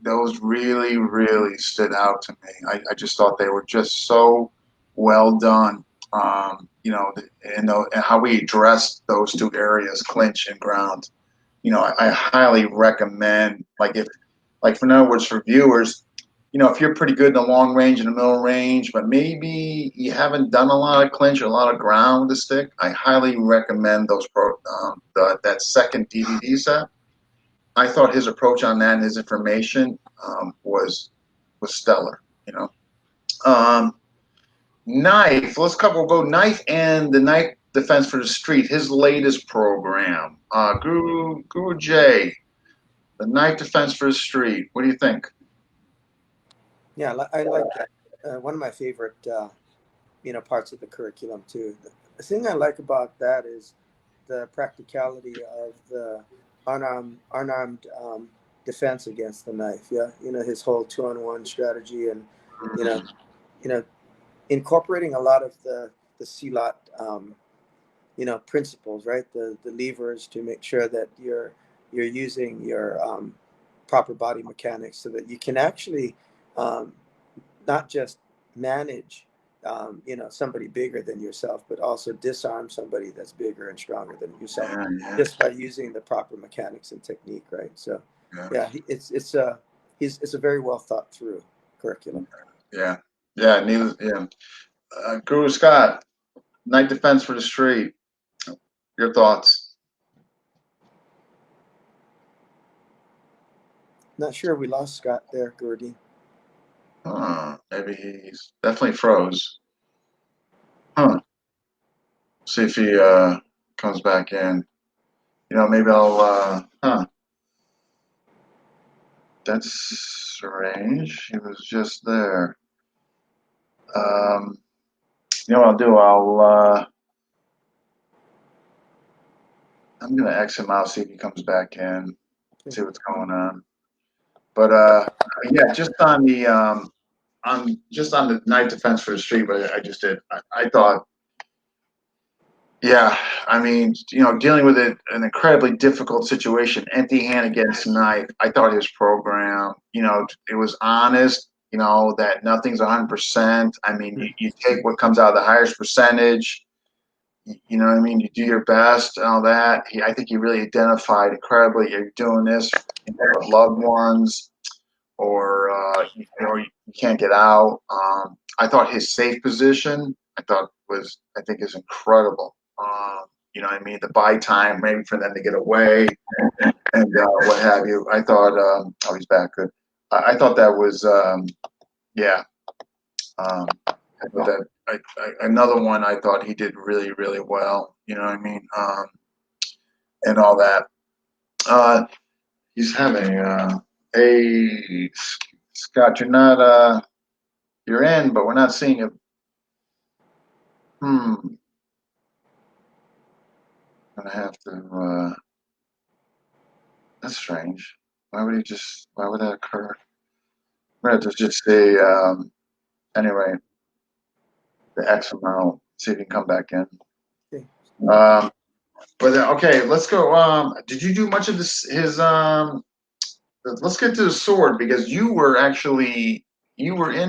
those really, really stood out to me. I just thought they were just so well done. And how we addressed those two areas, clinch and ground. I highly recommend, like, in other words, for viewers, if you're pretty good in the long range and the middle range, but maybe you haven't done a lot of clinch or a lot of ground with the stick, I highly recommend that second DVD set. I thought his approach on that and his information was stellar. Um, Knife. We'll go Knife and the Knife Defense for the Street. His latest program, Guru J, the Knife Defense for the Street. What do you think? Yeah, I like that. One of my favorite, parts of the curriculum too. The thing I like about that is the practicality of the unarmed defense against the knife. Yeah, his whole 2-on-1 strategy, and you know, you know, incorporating a lot of the CLOT, principles, right? The levers to make sure that you're using your proper body mechanics so that you can actually um, not just manage somebody bigger than yourself, but also disarm somebody that's bigger and stronger than yourself Yeah, just by using the proper mechanics and technique, right? So yeah, yeah, it's a very well thought through curriculum. yeah, yeah. Neither, yeah. Guru Scott, Night Defense for the Street. Your thoughts? Not sure we lost Scott there, Gordy. Maybe he's definitely froze. Huh. See if he comes back in. Maybe I'll. That's strange. He was just there. Um, what I'll do? I'm gonna X him out. See if he comes back in. See what's going on. But yeah, just on the night defense for the street. But I just did. I thought, yeah. I mean, dealing with an incredibly difficult situation, empty hand against knife. I thought his program, it was honest. That nothing's 100%. I mean, you take what comes out of the highest percentage. You know what I mean? You do your best and all that. I think he really identified incredibly. You're doing this with loved ones, or you can't get out. I thought his safe position, I think is incredible. What I mean? The buy time, maybe for them to get away and what have you. I thought, oh, he's back. Good. I thought that was, yeah. I thought that another one I thought he did really, really well. You know what I mean? And all that. He's having a Scott. You're in, but we're not seeing it. I'm gonna have to. That's strange. Why would he just? Why would that occur? We're gonna have to just see. Anyway, the XML. See if he can come back in. Okay. But okay, let's go. Did you do much of this? Let's get to the sword because you were in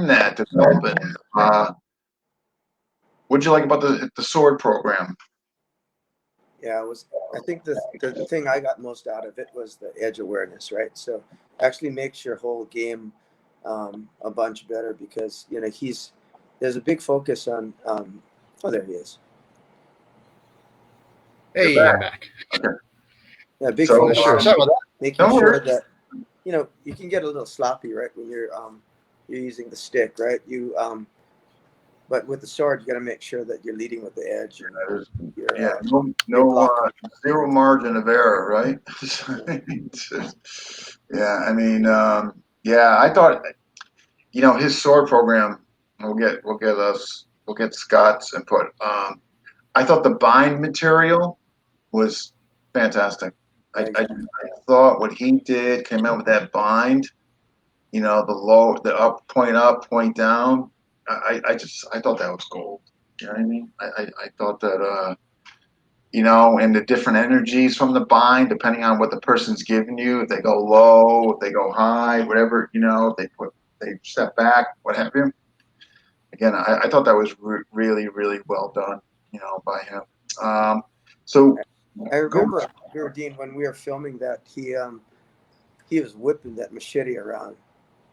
that development. What'd you like about the sword program? Yeah, I think the thing I got most out of it was the edge awareness, right? So actually makes your whole game a bunch better because there's a big focus on. Oh, there he is. Hey, You're I'm back. Okay. Yeah, big So focus Sure. on Sorry about that. making don't sure worry. that you can get a little sloppy, right, when you're using the stick, right? But with the sword, you got to make sure that you're leading with the edge and Yeah, you're blocking. zero margin of error, right? Yeah, I mean, yeah, I thought, his sword program. We'll get Scott's input. I thought the bind material was fantastic. Yeah, I exactly. thought what he did came out with that bind. The up, point down. I thought that was gold. You know what I mean? I thought that and the different energies from the bind, depending on what the person's giving you. If they go low, if they go high, whatever, if they step back, what have you. Again, I thought that was really, really well done, by him. So I Go. remember Dean when we were filming that he was whipping that machete around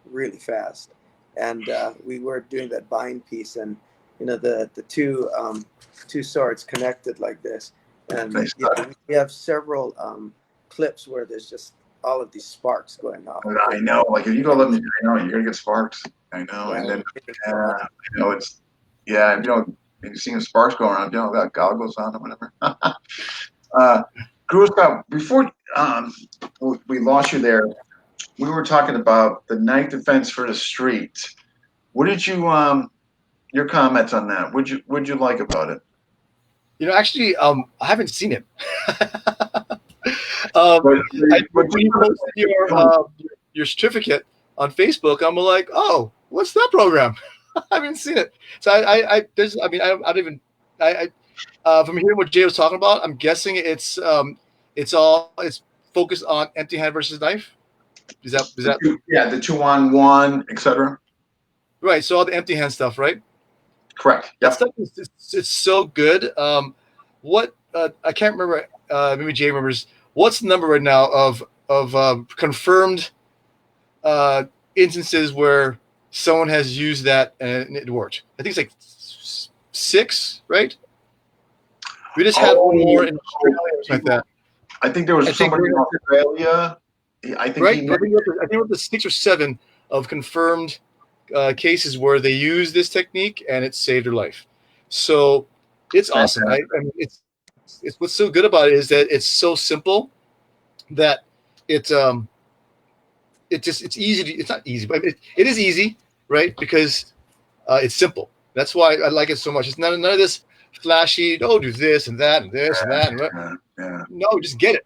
really fast, and we were doing that bind piece, and the two swords connected like this, and Nice. we have several clips where there's just all of these sparks going off. I know, like if you go let me, I know you're gonna get sparks. I know, and then I know it's yeah, you see the sparks going around, got goggles on or whatever. Guro Scott, before we lost you there, we were talking about the night defense for the street. What did you your comments on that? What'd you like about it? Actually, I haven't seen it. But, When you posted your certificate on Facebook, I'm like, oh, what's that program? I haven't seen it. So I don't even, from hearing what Jay was talking about, I'm guessing it's focused on empty hand versus knife. Is that yeah, the 2-on-1, etc. right? So all the empty hand stuff, right? Correct. That Yep. stuff it's so good. What I can't remember. Maybe Jay remembers. What's the number right now of confirmed instances where someone has used that and it worked? I think it's like 6, right? We just had one more in Australia or something like that. I think there was somebody in Australia. I think right? he I think it was 6 or 7 of confirmed cases where they use this technique and it saved their life. So it's awesome. I mean, it's what's so good about it is that it's so simple that it's easy to, it's not easy, but it is easy, right? Because it's simple. That's why I like it so much. It's none of this flashy. Oh, do this and that and this and that. And yeah. No, just get it.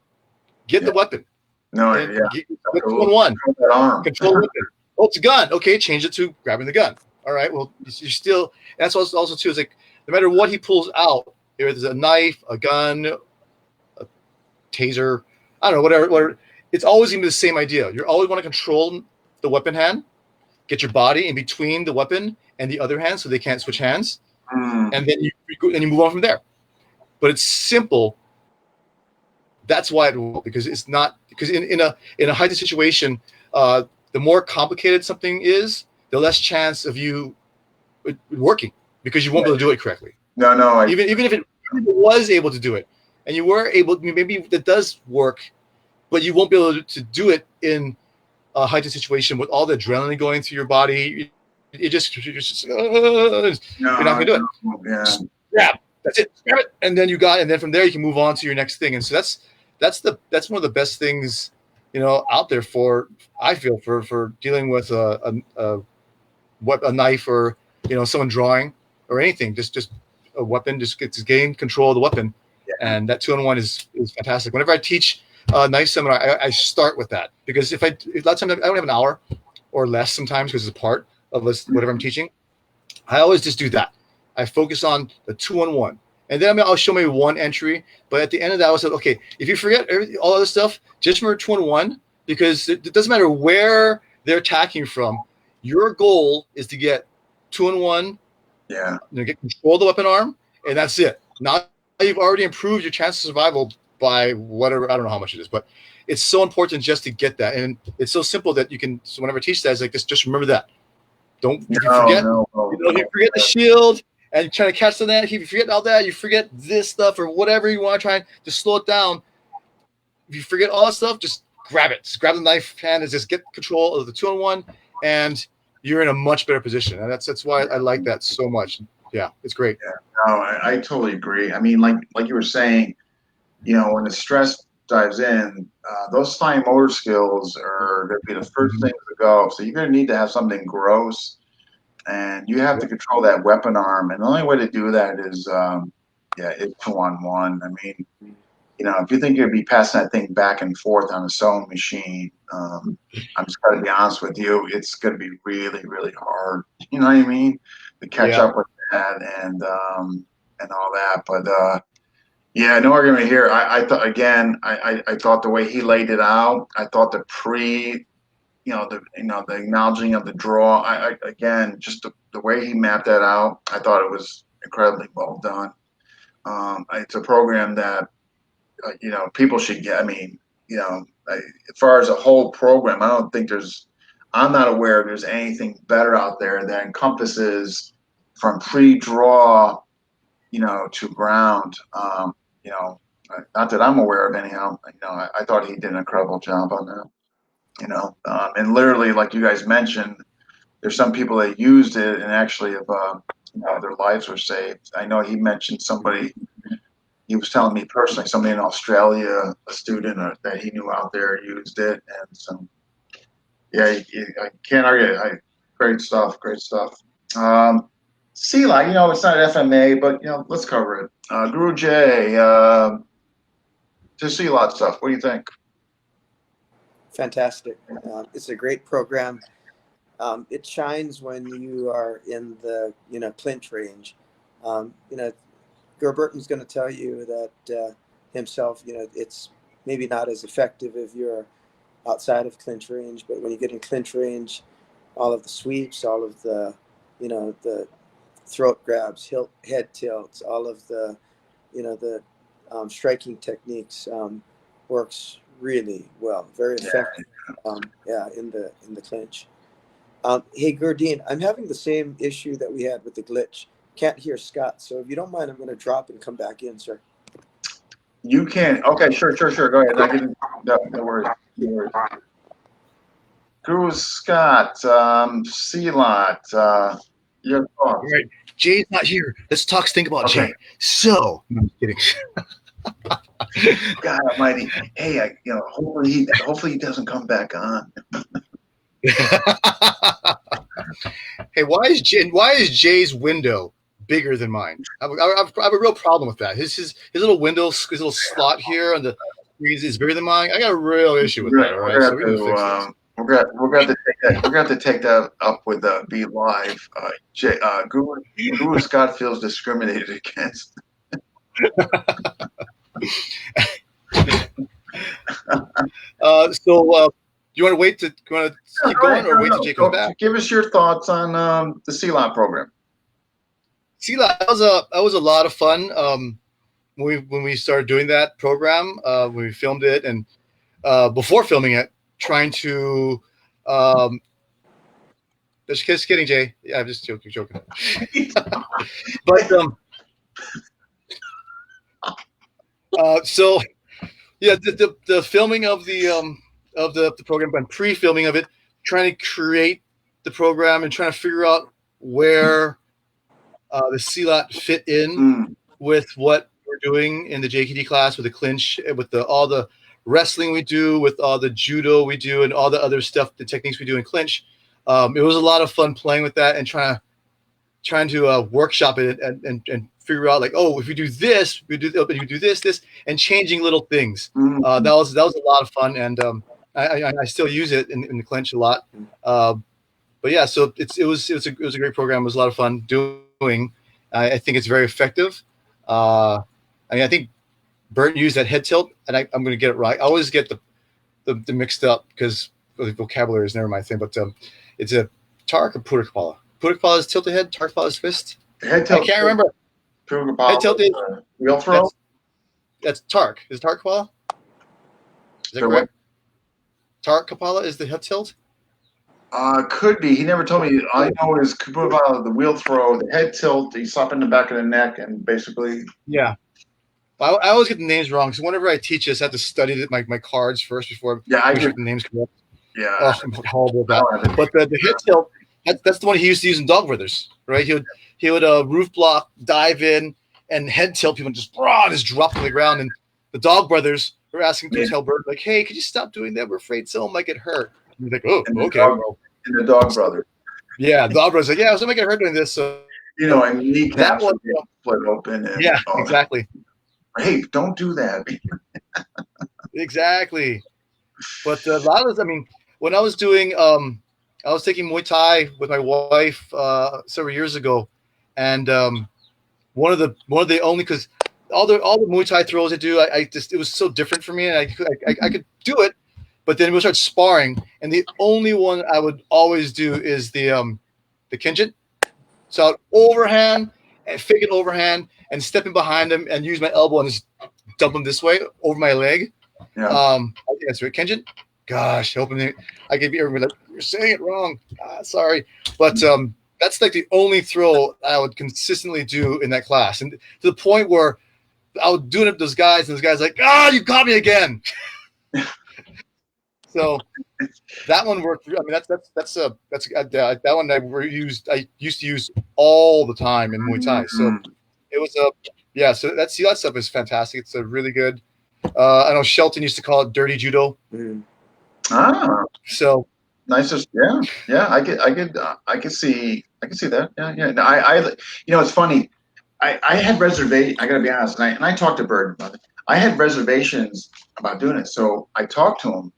Get the weapon. No, and yeah. Get 2-on-1. Control the weapon. Oh, it's a gun. Okay, change it to grabbing the gun. All right. Well, you're still. That's also too. Is like no matter what he pulls out, if it's a knife, a gun, a taser, I don't know, whatever. It's always gonna be the same idea. You always want to control the weapon hand, get your body in between the weapon and the other hand, so they can't switch hands, and then you move on from there. But it's simple. That's why it will, because it's not because in a heightened situation, the more complicated something is, the less chance of you working because you won't be able to do it correctly. No. Even if it was able to do it, and you were able, maybe that does work, but you won't be able to do it in a heightened situation with all the adrenaline going through your body. You're not gonna do it. Yeah. Just grab. That's it. Grab it, and then and then from there you can move on to your next thing. And so that's one of the best things out there for, I feel, for dealing with a knife or someone drawing or anything. Just a weapon. Just gain control of the weapon, and that 2-on-1 is fantastic. Whenever I teach a knife seminar, I start with that, because a lot of times I don't have an hour or less sometimes because it's a part of whatever I'm teaching. I always just do that. I focus on the 2-on-1. And then I'll show maybe one entry, but at the end of that, I was like, okay, if you forget all other stuff, just remember 2-on-1, because it doesn't matter where they're attacking from. Your goal is to get 2-on-1, get control of the weapon arm, and that's it. Now you've already improved your chance of survival by whatever, I don't know how much it is, but it's so important just to get that. And it's so simple that you can, so whenever I teach that, it's like this, just remember that. If you forget the shield, and trying to catch the net, if you forget all that, you forget this stuff or whatever you want to try to slow it down. If you forget all that stuff, just grab it. Just grab the knife hand and just get control of the 2-on-1, and you're in a much better position. And that's why I like that so much. Yeah, it's great. Yeah, no, I totally agree. I mean, like you were saying, when the stress dives in, those fine motor skills are going to be the first things to go. So you're going to need to have something gross, and you have to control that weapon arm. And the only way to do that is, it's 2-on-1. I mean, if you think you're going to be passing that thing back and forth on a sewing machine, I'm just going to be honest with you, it's going to be really, really hard. You know what I mean? To catch up with that and all that. But no argument here. I thought, again, I thought the way he laid it out, I thought the the acknowledging of the draw. Again, just the way he mapped that out, I thought it was incredibly well done. It's a program that people should get. I mean, as far as a whole program, I'm not aware if there's anything better out there that encompasses from pre-draw, to ground. Not that I'm aware of anyhow. I thought he did an incredible job on that. And literally, like you guys mentioned, there's some people that used it and actually have, their lives were saved. I know he mentioned somebody. He was telling me personally, somebody in Australia, a student that he knew out there used it, and so yeah, I can't argue. Great stuff, great stuff. CELA, it's not FMA, but let's cover it. Guru J, to CELA stuff. What do you think? Fantastic. It's a great program. It shines when you are in the clinch range. Guro Burton's going to tell you that himself, it's maybe not as effective if you're outside of clinch range, but when you get in clinch range, all of the sweeps, all of the, the throat grabs, head tilts, all of the, the striking techniques works really well, very effective. In the clinch. Hey, Gurdeen, I'm having the same issue that we had with the glitch. Can't hear Scott, so if you don't mind, I'm going to drop and come back in, sir. You can. Okay, sure. Go ahead. No worries. Guru Scott, CELOT, your thoughts. All right. Jay's not here. Let's think about Okay. Jay. So, I'm kidding. God Almighty! Hey, hopefully he doesn't come back on. Hey, why is Jay's window bigger than mine? I have a real problem with that. His little window, his little slot here on the screen is bigger than mine. I got a real issue with that. All right, so we're gonna fix this. We're going to take that up with Be Live. Guru Scott feels discriminated against. You want to wait to keep going, or wait till Jay comes back? Give us your thoughts on the CELOT program. CELOT, that was a lot of fun. When we started doing that program, when we filmed it, and before filming it, trying to just kidding, Jay. Yeah, I'm just joking. But the filming of the program and pre-filming of it, trying to create the program and trying to figure out where the CELOT fit in with what we're doing in the JKD class, with the clinch, with all the wrestling we do, with all the judo we do, and all the other stuff, the techniques we do in clinch. It was a lot of fun playing with that and trying to workshop it and figure out, like, oh, if we do this, you do this, and changing little things. That was a lot of fun, and I still use it in the clinch a lot. But yeah, so it was a great program. It was a lot of fun doing. I think it's very effective. I think Burton used that head tilt, and I'm going to get it right. I always get the mixed up because the vocabulary is never my thing. But it's a Tark or Putter Kapala. Putter Kapala is tilted head. Tark Kapala is fist. Head tilt. I can't remember. Head tilt is wheel throw. That's Tark. Is it Tark Kapala? Is that correct? Tark Kapala is the head tilt. Could be. He never told me. I know is Kapala, the wheel throw, the head tilt. He slap in the back of the neck, and basically. Yeah. I always get the names wrong. So whenever I teach this, I have to study my cards first before I get the names correct. Yeah. Oh, I'm horrible at that. But the head tilt, that's the one he used to use in Dog Brothers, right? He would roof block, dive in, and head tilt people and just drop to the ground. And the Dog Brothers were asking to tell Bert, like, hey, could you stop doing that? We're afraid someone might get hurt. And he's like, oh, okay. And the Dog Brother. Yeah, the Dog Brothers like, yeah, someone might get hurt doing this. So and kneecaps split open. And, exactly. Hey, don't do that. Exactly. But a lot of, when I was doing, I was taking Muay Thai with my wife several years ago, and one of the only, because all the Muay Thai throws I do, it was so different for me, and I could do it, but then we start sparring, and the only one I would always do is the Kinjit. So I'd overhand and fake an overhand and step in behind him and use my elbow and just dump them this way over my leg. Yeah. I think that's right, Kenjin. Gosh, I could be everybody like, you're saying it wrong. Sorry, but that's like the only throw I would consistently do in that class, and to the point where I would do it with those guys, and those guys like, you caught me again. So that one worked. I mean, that one I used to use all the time in Muay Thai. So it was yeah. So that stuff is fantastic. It's a really good. I know Shelton used to call it dirty judo. Mm. Ah, So nicest. Yeah. I could see that. Yeah. No, it's funny. I had reservation. I got to be honest, and I talked to Burton about it. I had reservations about doing it, so I talked to him,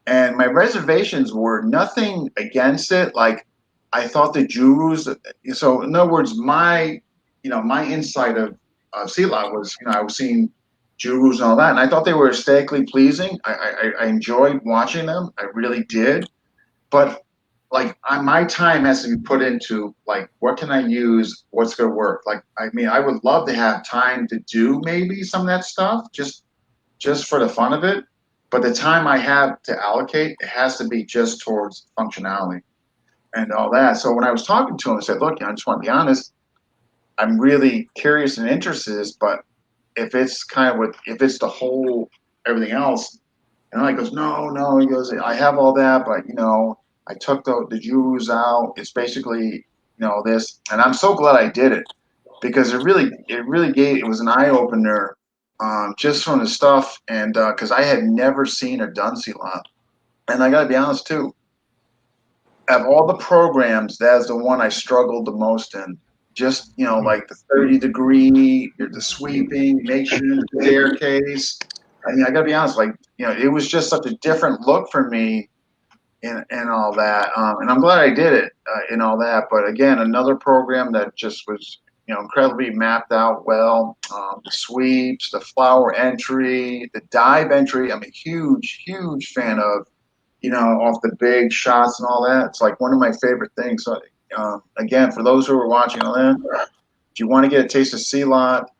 and my reservations were nothing against it. Like I thought the jurors. So in other words, my insight of Silat was, I was seeing jurors and all that, and I thought they were aesthetically pleasing. I enjoyed watching them. I really did, but like my time has to be put into like what can I use, what's going to work. Like I mean, I would love to have time to do maybe some of that stuff just for the fun of it, but the time I have to allocate, it has to be just towards functionality and all that. So when I was talking to him, I said, look, I just want to be honest, I'm really curious and interested, but if it's if it's the whole everything else, and he goes, no. He goes, I have all that, but I took the Jews out. It's basically, this, and I'm so glad I did it because it was an eye opener, just from the stuff, and because I had never seen or done Silat, and I got to be honest too. Of all the programs, that's the one I struggled the most in. Just like the 30-degree, the sweeping, makeshift staircase. I mean, I gotta be honest, like, it was just such a different look for me and all that. And I'm glad I did it and all that. But again, another program that just was, incredibly mapped out well. The sweeps, the flower entry, the dive entry. I'm a huge, huge fan of, off the big shots and all that. It's like one of my favorite things. So, again, for those who are watching all that, if you want to get a taste of Sea Lot,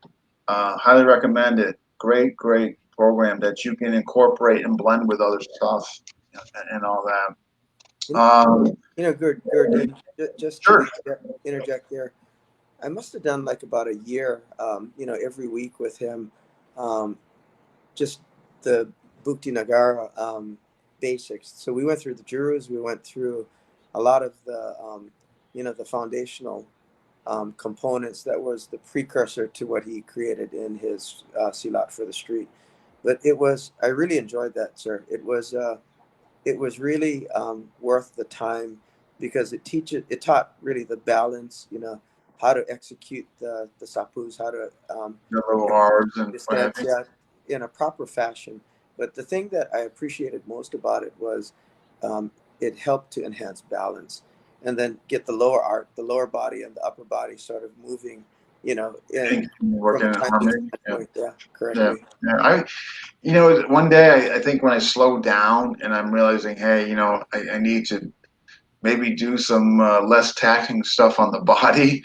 highly recommend it. Great, great program that you can incorporate and blend with other stuff and all that. Gurdine, just Sure. to interject there. I must have done like about a year, every week with him, just the Bukti Nagara basics. So we went through the jurus, we went through a lot of the, the foundational components that was the precursor to what he created in his Silat for the Street. But I really enjoyed that, sir. It was really worth the time because it taught really the balance, how to execute the sapus, how to The little R's and the what have stance, you. yeah, in a proper fashion. But the thing that I appreciated most about it was it helped to enhance balance and then get the lower body and the upper body sort of moving, in from Working a in timing harmony. Yeah. standpoint, yeah, Yeah. correctly. Yeah. One day I think when I slow down and I'm realizing, hey, I need to maybe do some less taxing stuff on the body.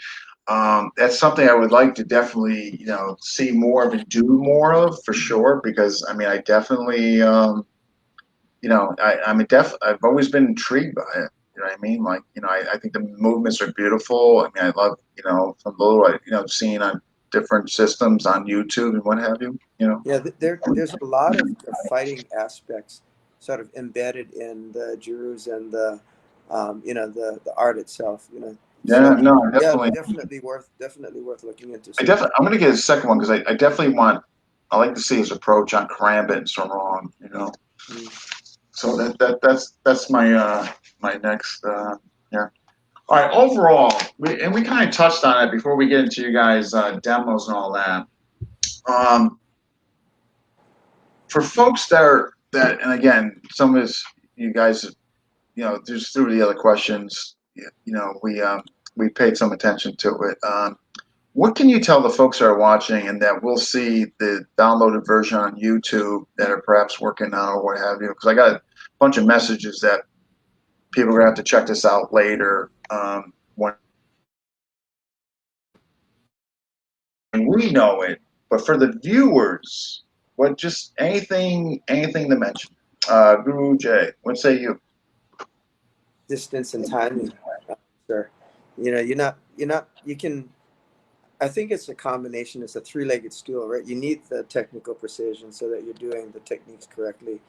That's something I would like to definitely, see more of and do more of for sure. Because I mean, I definitely, I've always been intrigued by it. You know what I mean? Like, I think the movements are beautiful. I mean, I love, from the little, seeing on different systems on YouTube and what have you. Yeah, there's a lot of fighting aspects sort of embedded in the jurus and the art itself. Yeah, So no, yeah, definitely. definitely worth looking into. I'm going to get a second one because I definitely I like to see his approach on Karambit and so wrong. Mm. So that's my next here. All right, overall, we kind of touched on it before we get into you guys demos and all that. For folks and again, some of this you guys, just through the other questions, we paid some attention to it. What can you tell the folks that are watching and that will see the downloaded version on YouTube that are perhaps working on or what have you? Because I got a bunch of messages that people are going to have to check this out later. When we know it, but for the viewers what just anything to mention. Guru J, what say you? Distance and timing, sir. You can. I think it's a combination. It's a three-legged stool, right? You need the technical precision so that you're doing the techniques correctly.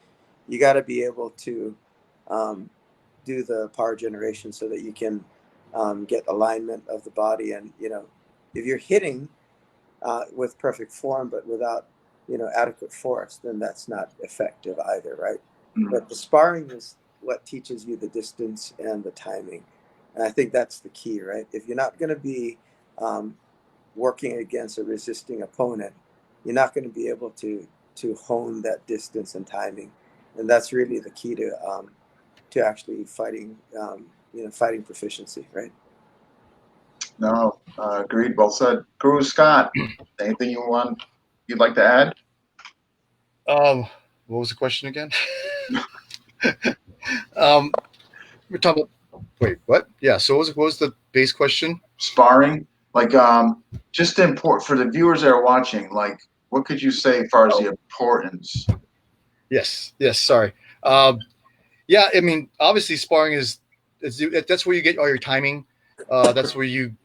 You got to be able to do the power generation so that you can get alignment of the body. And if you're hitting with perfect form but without adequate force, then that's not effective either, right? Mm-hmm. But the sparring is what teaches you the distance and the timing, and I think that's the key, right? If you're not going to be working against a resisting opponent, you're not going to be able to hone that distance and timing, and that's really the key to actually fighting fighting proficiency, right? No, agreed. Well said. Guru Scott, anything you'd like to add? What was the question again? We're talking about, wait, what? Yeah. So what was the base question? Sparring, like just important for the viewers that are watching. Like, what could you say as far as the importance? Yes. Sorry. Yeah. I mean, obviously, sparring that's where you get all your timing. That's where you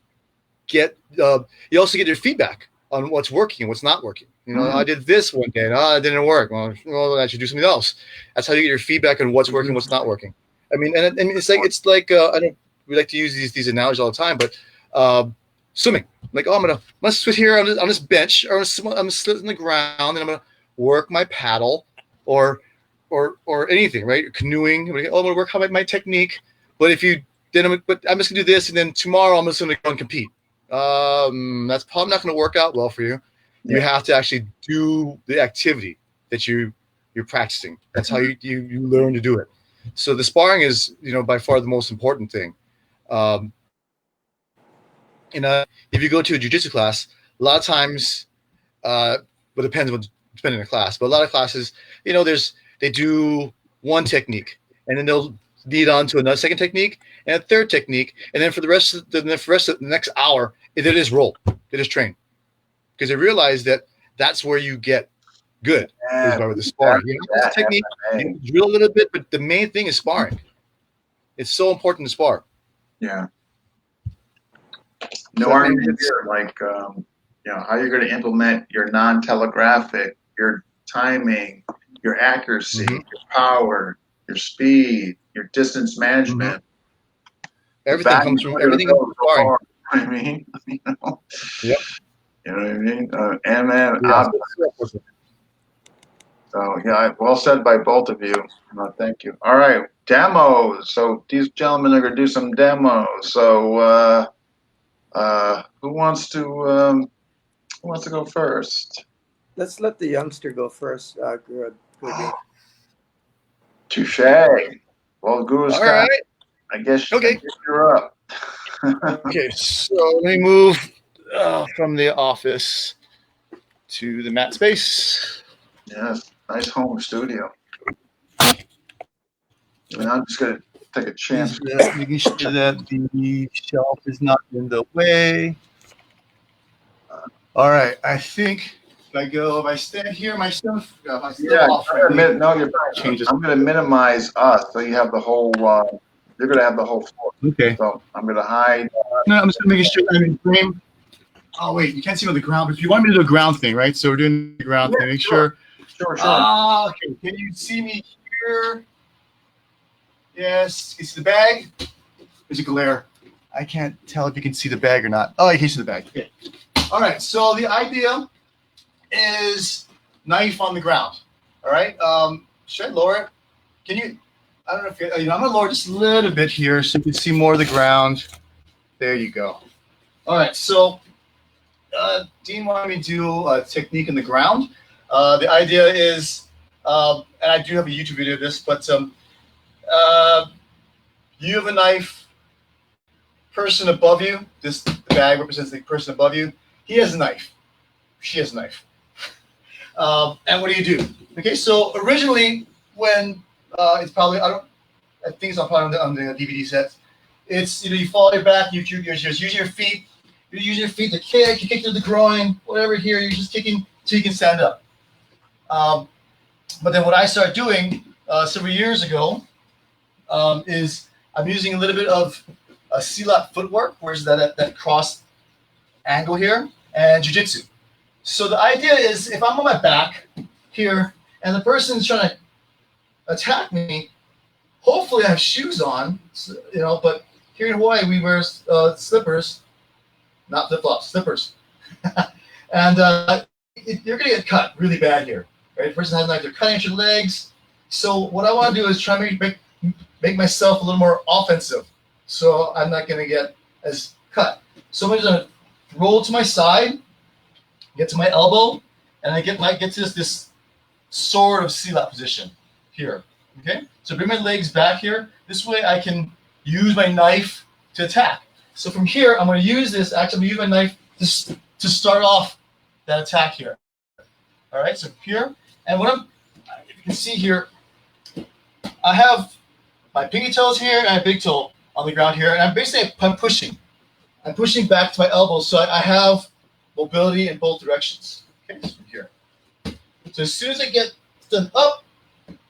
get. You also get your feedback on what's working and what's not working. I did this one day, and it didn't work. Well, I should do something else. That's how you get your feedback on what's working, what's not working. I mean, and it's like I don't. We like to use these analogies all the time, but swimming. Like, I'm gonna sit here on this bench, or I'm gonna sit on the ground, and I'm gonna work my paddle, or anything, right? Canoeing. I'm gonna work on my technique. But I'm just gonna do this, and then tomorrow I'm just gonna go and compete. That's probably not gonna work out well for you. You have to actually do the activity that you're practicing. That's how you learn to do it. So the sparring is, by far the most important thing. If you go to a jiu-jitsu class, a lot of times, but depending on the class, but a lot of classes, they do one technique, and then they'll lead on to another second technique and a third technique, and then for the rest of the next hour, they just roll, they just train, because they realize that that's where you get good, is by with the sparring. The technique, you drill a little bit, but the main thing is sparring. It's so important to spar. Yeah. No argument here. Like, how you're going to implement your non-telegraphic, your timing, your accuracy, your power, your speed, your distance management. Everything comes from everything. Sparring. I mean, Yep. You know what I mean? And then, so yeah, well said by both of you. Thank you. All right, demos. So these gentlemen are going to do some demos. So who wants to go first? Let's let the youngster go first. Guru. Touche. Well, Guru Scott, right. I guess okay. You're up. Okay, so let me move from the office to the mat space. Yes, nice home studio. I'm just going to take a chance. Making sure that the shelf is not in the way. All right, I think if I stand here, my stuff. You're fine. I'm going to minimize us, so you have the whole. You're going to have the whole floor. Okay. So I'm going to hide. No, I'm just going to make sure I'm in frame. Oh wait, you can't see on the ground. But if you want me to do a ground thing, right? So we're doing the ground thing. Make sure. Sure. Okay. Can you see me here? Yes. Can you see the bag? There's a glare. I can't tell if you can see the bag or not. Oh, you can see the bag. Okay. All right. So the idea is knife on the ground. All right. Should I lower it? Can you? I don't know if I'm gonna lower just a little bit here so you can see more of the ground. There you go. All right. So Dean wanted me to do a technique in the ground. The idea is, and I do have a YouTube video of this, but you have a knife, person above you, the bag represents the person above you. He has a knife, she has a knife. And what do? Okay, so originally when it's probably, I think it's probably on the DVD set, it's, you fall on your back, you're just using your feet. You're using your feet to kick, you kick to the groin, whatever here, you're just kicking so you can stand up. But then what I started doing several years ago is I'm using a little bit of a silat footwork, where's that cross angle here, and jiu-jitsu. So the idea is if I'm on my back here and the person's trying to attack me, hopefully I have shoes on, but here in Hawaii we wear slippers, not flip-flops, slippers. And you're going to get cut really bad here, right? The person has they're cutting at your legs. So what I want to do is try to make myself a little more offensive, so I'm not going to get as cut. So I'm going to roll to my side, get to my elbow, and I get to this sort of silat position here. Okay, so bring my legs back here. This way I can use my knife to attack. So from here, I'm going to use this. Actually, I'm going to use my knife to start off that attack here. All right, so here, and if you can see here, I have my pinky toes here and my big toe on the ground here, and I'm pushing. I'm pushing back to my elbows, so I have mobility in both directions. Okay, so here. So as soon as I get done up,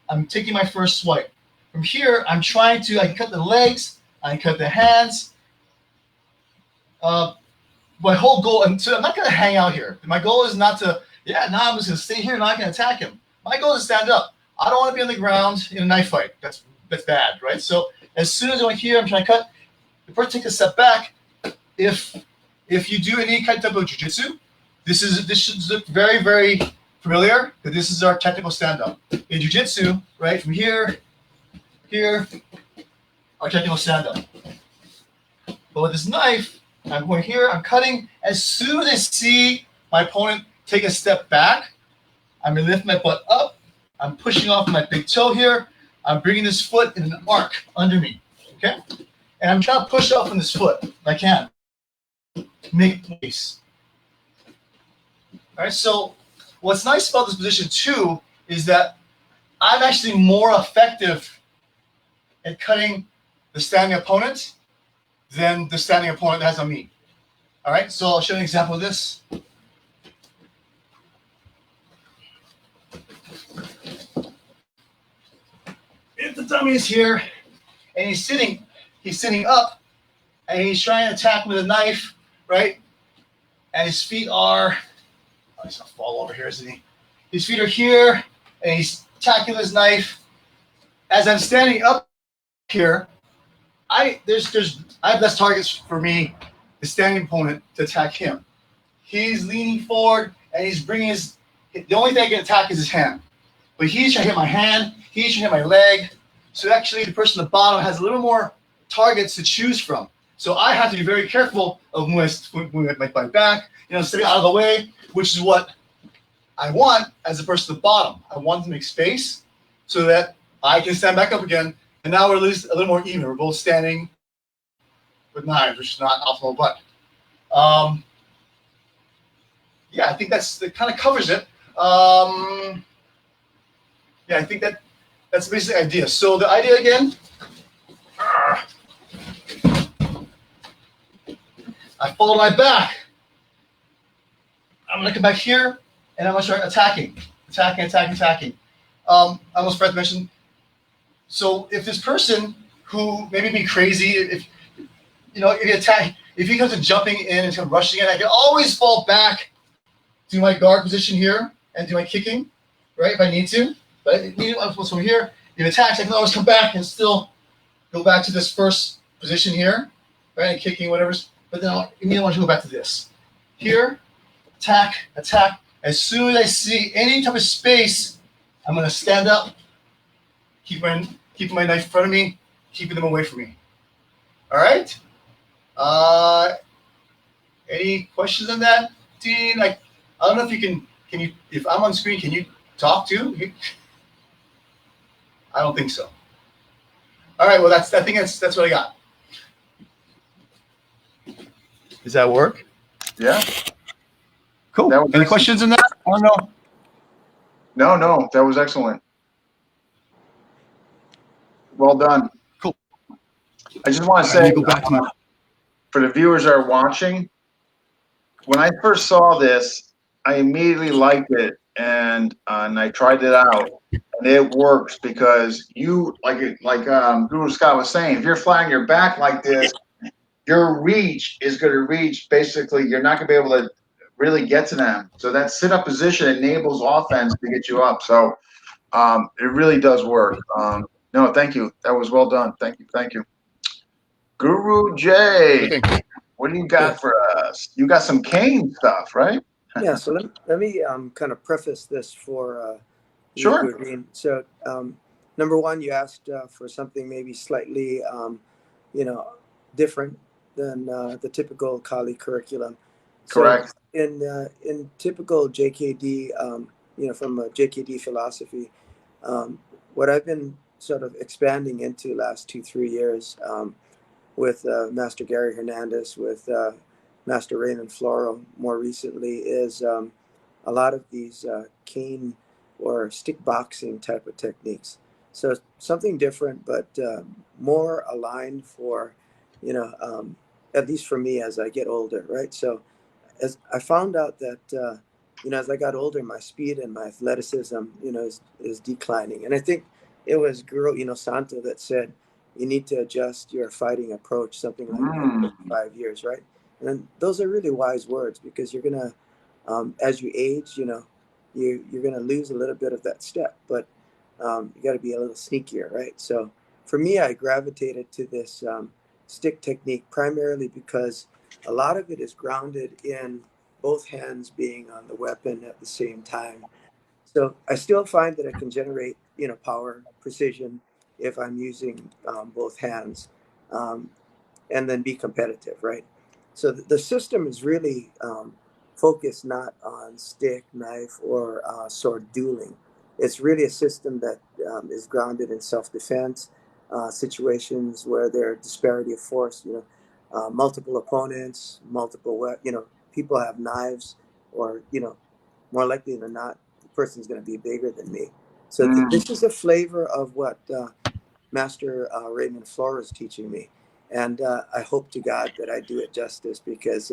I'm taking my first swipe. From here, I can cut the legs, I can cut the hands. My whole goal, and so I'm not going to hang out here. My goal is not to, I'm just going to stay here and I can attack him. My goal is to stand up. I don't want to be on the ground in a knife fight. That's bad, right? So as soon as I'm here, I'm trying to cut. The person takes a step back. If you do any kind of jiu-jitsu, this should look very, very familiar, because this is our technical stand-up. In jiu-jitsu, right, from here, our technical stand-up. But with this knife, I'm going here, I'm cutting. As soon as I see my opponent take a step back, I'm going to lift my butt up. I'm pushing off my big toe here. I'm bringing this foot in an arc under me, okay? And I'm trying to push off on this foot if I can. Make place. All right, so what's nice about this position too is that I'm actually more effective at cutting the standing opponent than the standing opponent has on me. All right, so I'll show you an example of this. If the dummy is here and he's sitting up and he's trying to attack with a knife, right? And his feet are, he's gonna fall over here, isn't he? His feet are here and he's attacking with his knife. As I'm standing up here, I have less targets for me, the standing opponent, to attack him. He's leaning forward and he's bringing the only thing I can attack is his hand. But he's trying to hit my hand, he's trying to hit my leg. So actually the person at the bottom has a little more targets to choose from. So I have to be very careful of moving my back, stepping out of the way, which is what I want as a person at the bottom. I want to make space so that I can stand back up again. And now we're at least a little more even. We're both standing with knives, which is not optimal, but I think that kind of covers it. I think that's basically the idea. So the idea again, I follow my back. I'm going to come back here, and I'm going to start attacking. I almost forgot to mention, so if this person who maybe be crazy, if he comes in jumping in and comes rushing in, I can always fall back to my guard position here and do my kicking, right, if I need to. But from here, if it attacks, I can always come back and still go back to this first position here, right, and kicking, whatever. But then I immediately want to go back to this. Here, attack. As soon as I see any type of space, I'm going to stand up, keep my knife in front of me, keeping them away from me. All right? Any questions on that, Dean? I don't know if can you, if I'm on screen, can you talk too? I don't think so. All right, well, I think that's what I got. Does that work? Yeah. Cool. Any questions on that? Or no? No, that was excellent. Well done. Cool. I just want to say, go back to for the viewers that are watching, when I first saw this, I immediately liked it and I tried it out, and it works because you Guru Scott was saying, if you're flying your back like this, your reach is going to reach basically. You're not going to be able to really get to them. So that sit up position enables offense to get you up. So it really does work. No, thank you. That was well done. Thank you. Thank you. Guru Good J, thing. what do you Yeah. got for us? You got some cane stuff, right? Yeah. So let me kind of preface this for you, Sure. Gurdeen. So number one, you asked for something maybe slightly, you know, different than the typical Kali curriculum. So Correct. in typical JKD, from a JKD philosophy, um, what I've been sort of expanding into last 2 3 years. With Master Gary Hernandez, with Master Raymond Floro more recently, is a lot of these cane or stick boxing type of techniques. So something different, but more aligned for, you know, at least for me as I get older, right? So as I found out that, as I got older, my speed and my athleticism, is declining. And I think it was Guro, Santo that said, you need to adjust your fighting approach, something like Mm. 5 years, right? And those are really wise words because you're gonna, as you age, you're gonna lose a little bit of that step, but you got to be a little sneakier, right? So for me, I gravitated to this stick technique primarily because a lot of it is grounded in both hands being on the weapon at the same time. So I still find that I can generate, power, precision if I'm using both hands, um, and then be competitive, right? So the system is really focused not on stick, knife, or sword dueling. It's really a system that is grounded in self-defense situations where there are disparity of force. Multiple opponents, people have knives, or more likely than not, the person's going to be bigger than me. So Mm. this is a flavor of what Master Raymond Flores teaching me. And I hope to God that I do it justice because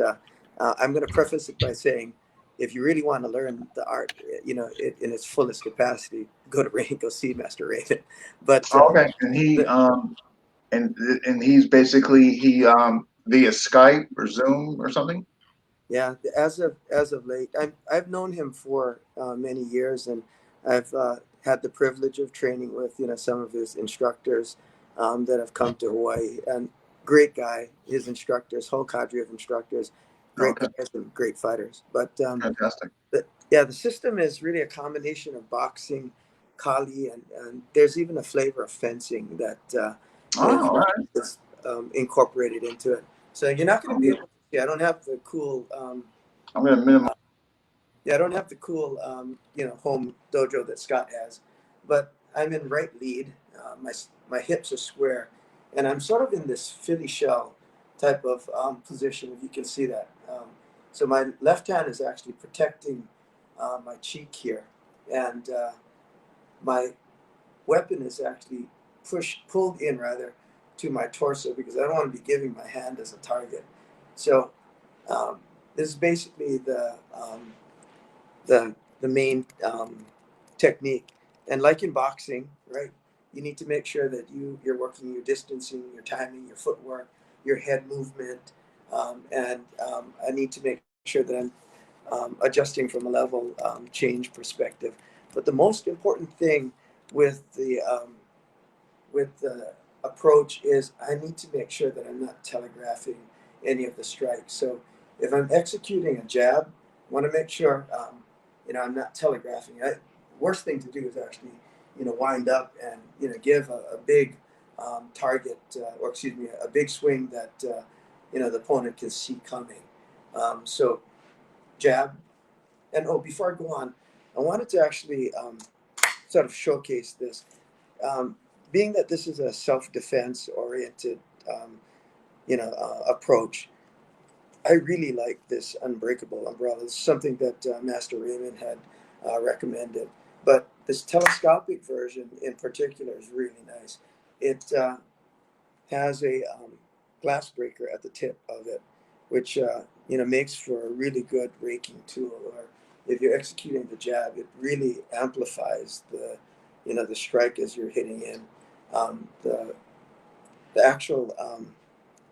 I'm going to preface it by saying, if you really want to learn the art, in its fullest capacity, go to Raymond, go see Master Raymond. But Okay. And the, and he's basically via Skype or Zoom or something. yeah, as of late, I've known him for many years, and I've had the privilege of training with some of his instructors that have come to Hawaii. And great guy, his instructors, whole cadre of instructors, great Okay. guys and great fighters. But Fantastic. the system is really a combination of boxing, Kali, and there's even a flavor of fencing that is, Oh, all right. is incorporated into it. So you're not going to I'm be gonna, able to see. I don't have the cool. I'm gonna minimize. Yeah, I don't have the cool, home dojo that Scott has, but I'm in right lead. My hips are square, and I'm sort of in this Philly shell type of position. If you can see that, so my left hand is actually protecting my cheek here, and my weapon is actually pulled in rather to my torso because I don't want to be giving my hand as a target. So um, this is basically the main technique. And like in boxing, right? You need to make sure that you're working your distancing, your timing, your footwork, your head movement, and I need to make sure that I'm adjusting from a level change perspective. But the most important thing with the approach is I need to make sure that I'm not telegraphing any of the strikes. So if I'm executing a jab, I want to make sure I'm not telegraphing. Worst thing to do is actually wind up and give a big target, or excuse me, a big swing that the opponent can see coming. So jab, and before I go on, I wanted to actually sort of showcase this. Um, Being that this is a self-defense oriented, approach, I really like this unbreakable umbrella. It's something that Master Raymond had recommended. But this telescopic version in particular is really nice. It has a glass breaker at the tip of it, which makes for a really good raking tool, or if you're executing the jab, it really amplifies the strike as you're hitting in. The actual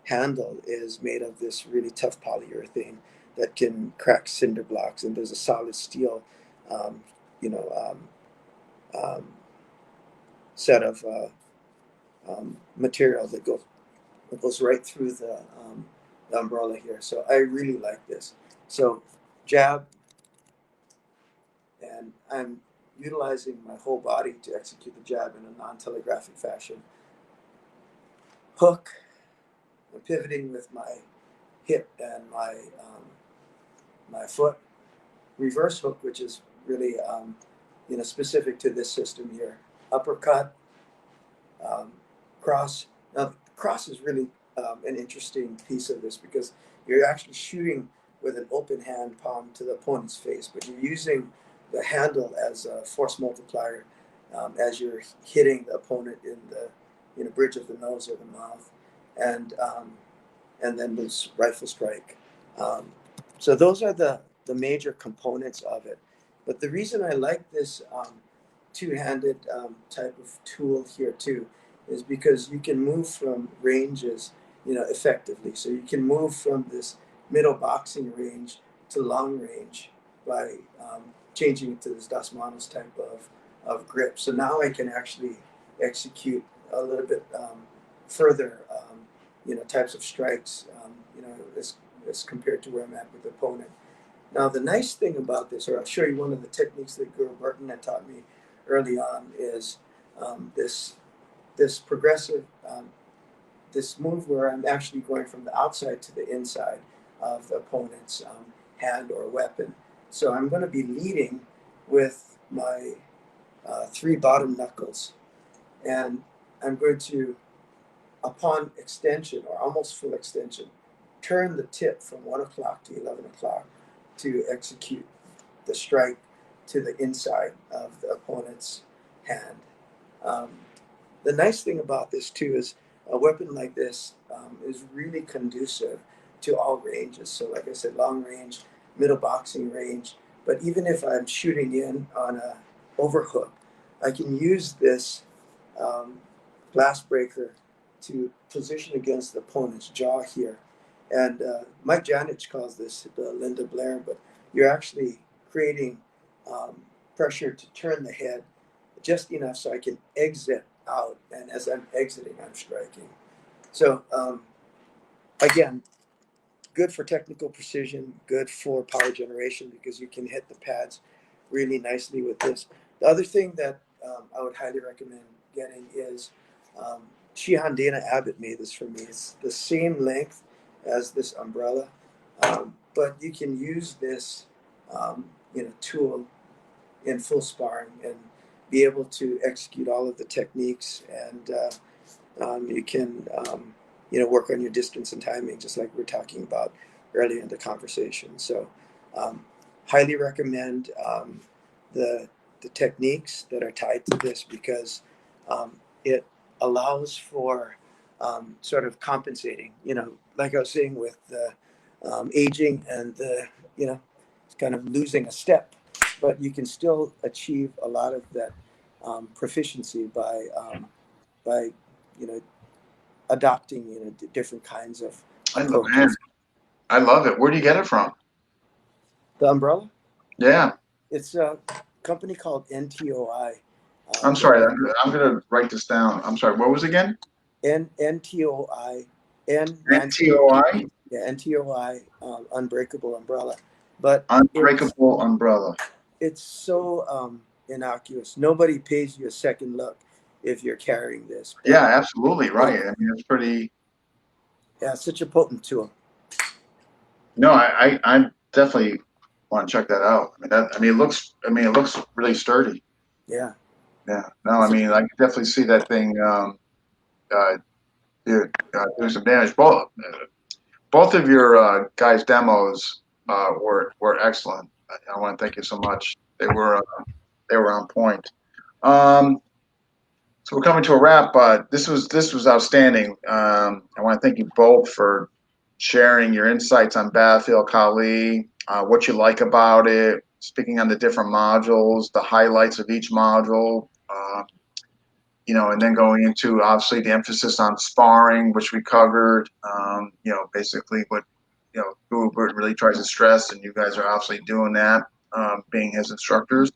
handle is made of this really tough polyurethane that can crack cinder blocks, and there's a solid steel, um, you know, um, set of material that goes right through the umbrella here. So I really like this. So jab, and I'm utilizing my whole body to execute the jab in a non-telegraphic fashion. Hook, I'm pivoting with my hip and my foot. Reverse hook, which is really specific to this system here. Uppercut, um, cross. Now, cross is really an interesting piece of this because you're actually shooting with an open hand palm to the opponent's face, but you're using the handle as a force multiplier as you're hitting the opponent in the bridge of the nose or the mouth, and then this rifle strike. Um, so those are the major components of it. But the reason I like this two-handed type of tool here too is because you can move from ranges, effectively. So you can move from this middle boxing range to long range by changing it to this Das Manos type of grip. So now I can actually execute a little bit further, types of strikes, as compared to where I'm at with the opponent. Now, the nice thing about this, or I'll show you one of the techniques that Guro Burton had taught me early on, is this progressive, this move where I'm actually going from the outside to the inside of the opponent's hand or weapon. So I'm going to be leading with my three bottom knuckles, and I'm going to, upon extension or almost full extension, turn the tip from 1 o'clock to 11 o'clock to execute the strike to the inside of the opponent's hand. Um, the nice thing about this too is a weapon like this is really conducive to all ranges. So like I said, long range, middle boxing range, but even if I'm shooting in on a overhook, I can use this um, glass breaker to position against the opponent's jaw here. And Mike Janich calls this the Linda Blair, but you're actually creating pressure to turn the head just enough so I can exit out. And as I'm exiting, I'm striking. So again, good for technical precision, good for power generation because you can hit the pads really nicely with this. The other thing that I would highly recommend getting is Shihan Dana Abbott made this for me. It's the same length as this umbrella, but you can use this tool in full sparring and be able to execute all of the techniques, and you can work on your distance and timing just like we are talking about earlier in the conversation. So highly recommend the techniques that are tied to this because it allows for sort of compensating, like I was saying with the aging and the, kind of losing a step, but you can still achieve a lot of that proficiency by, adopting, different kinds of Man, approaches. I love it. Where do you get it from? The umbrella, Yeah. it's a company called NTOI. I'm They're sorry. I'm going to write this down. I'm sorry. What was it again? NTOI, N9. NTOI? Yeah, NTOI, Unbreakable Umbrella. But Unbreakable Umbrella. it's so innocuous. Nobody pays you a second look if you're carrying this. But Yeah, absolutely right. I mean, it's pretty. yeah, it's such a potent tool. No, I definitely want to check that out. It looks really sturdy. Yeah. Yeah. No, I It's a, mean, I can definitely see that thing uh, doing some damage. Both of your guys' demos were excellent. I want to thank you so much. They were on point. Um, so we're coming to a wrap, but this was outstanding. I want to thank you both for sharing your insights on Battlefield Kali, what you like about it, speaking on the different modules, the highlights of each module, and then going into obviously the emphasis on sparring, which we covered, basically what, Guru Burton really tries to stress, and you guys are obviously doing that, being his instructors.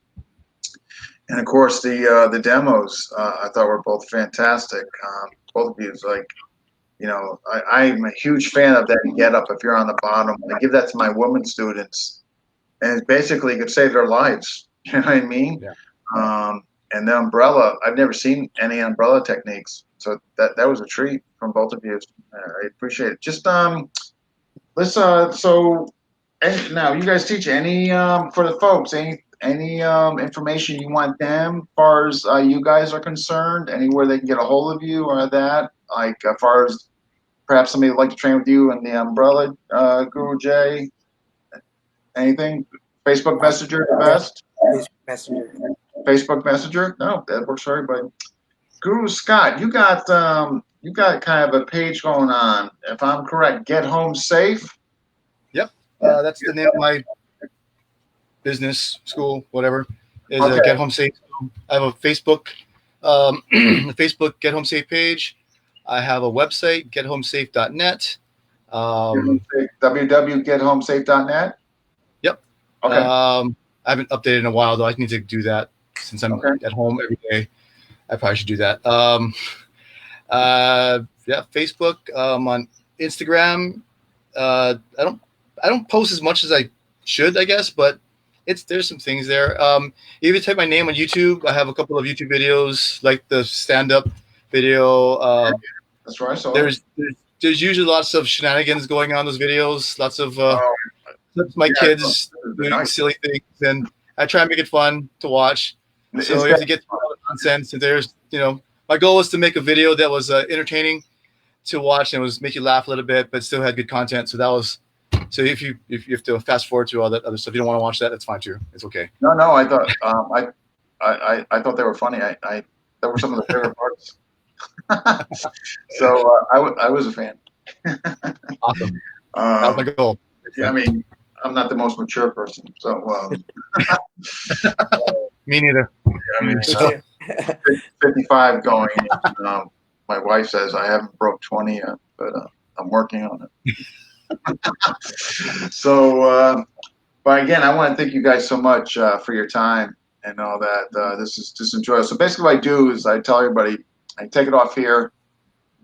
And of course, the demos I thought were both fantastic. Both of you, I'm a huge fan of that get up. If you're on the bottom, I give that to my women students, and it basically could save their lives. You know what I mean? Yeah. And the umbrella, I've never seen any umbrella techniques, so that was a treat from both of you. I appreciate it. Just let's so and now you guys teach any for the folks any information you want them as far as you guys are concerned, anywhere they can get a hold of you or that, like as far as perhaps somebody would like to train with you in the umbrella, Guru Jay, anything? Facebook Messenger the best? Facebook Messenger. Facebook Messenger? No, that works for everybody. Guru Scott, you got kind of a page going on, if I'm correct. Get Home Safe. Yep, that's the name of my business school, whatever. Is Okay. Get Home Safe. I have a Facebook, Facebook Get Home Safe page. I have a website, gethomesafe.net. www.gethomesafe.net. Yep. Okay. I haven't updated in a while, though. I need to do that since I'm at home every day. I probably should do that. Yeah, Facebook, on Instagram. I don't post as much as I should, I guess, but there's some things there. If you type my name on YouTube, I have a couple of YouTube videos, like the stand-up video. That's right. So there's usually lots of shenanigans going on in those videos. Lots of my kids doing silly things, and I try and make it fun to watch. So you have to get through all the nonsense. And there's, my goal was to make a video that was entertaining to watch and was make you laugh a little bit, but still had good content. So that was. So if you have to fast forward to all that other stuff, you don't want to watch that, that's fine too. It's okay. No, I thought I thought they were funny. I that were some of the favorite parts. So I was a fan. Awesome. That was my goal. Yeah, I mean, I'm not the most mature person, so me neither. I mean, 55 going. My wife says I haven't broke 20 yet, but I'm working on it. So, but again, I want to thank you guys so much for your time and all that. This is just enjoyable. So basically what I do is I tell everybody, I take it off here,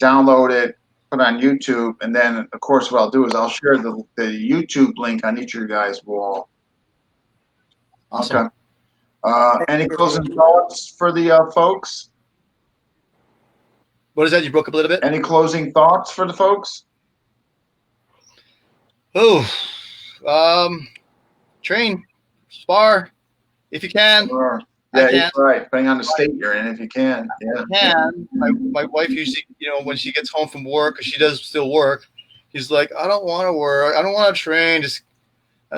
download it, put it on YouTube, and then, of course, what I'll do is I'll share the YouTube link on each of your guys' wall. Awesome. Okay. Any closing thoughts for the folks? What is that? You broke up a little bit? Any closing thoughts for the folks? Oh, train, spar, if you can. Sure. Yeah, you're right. Depending on the state you're in, if you can. Yeah. Can. My wife usually, when she gets home from work, because she does still work, she's like, I don't want to work. I don't want to train. I just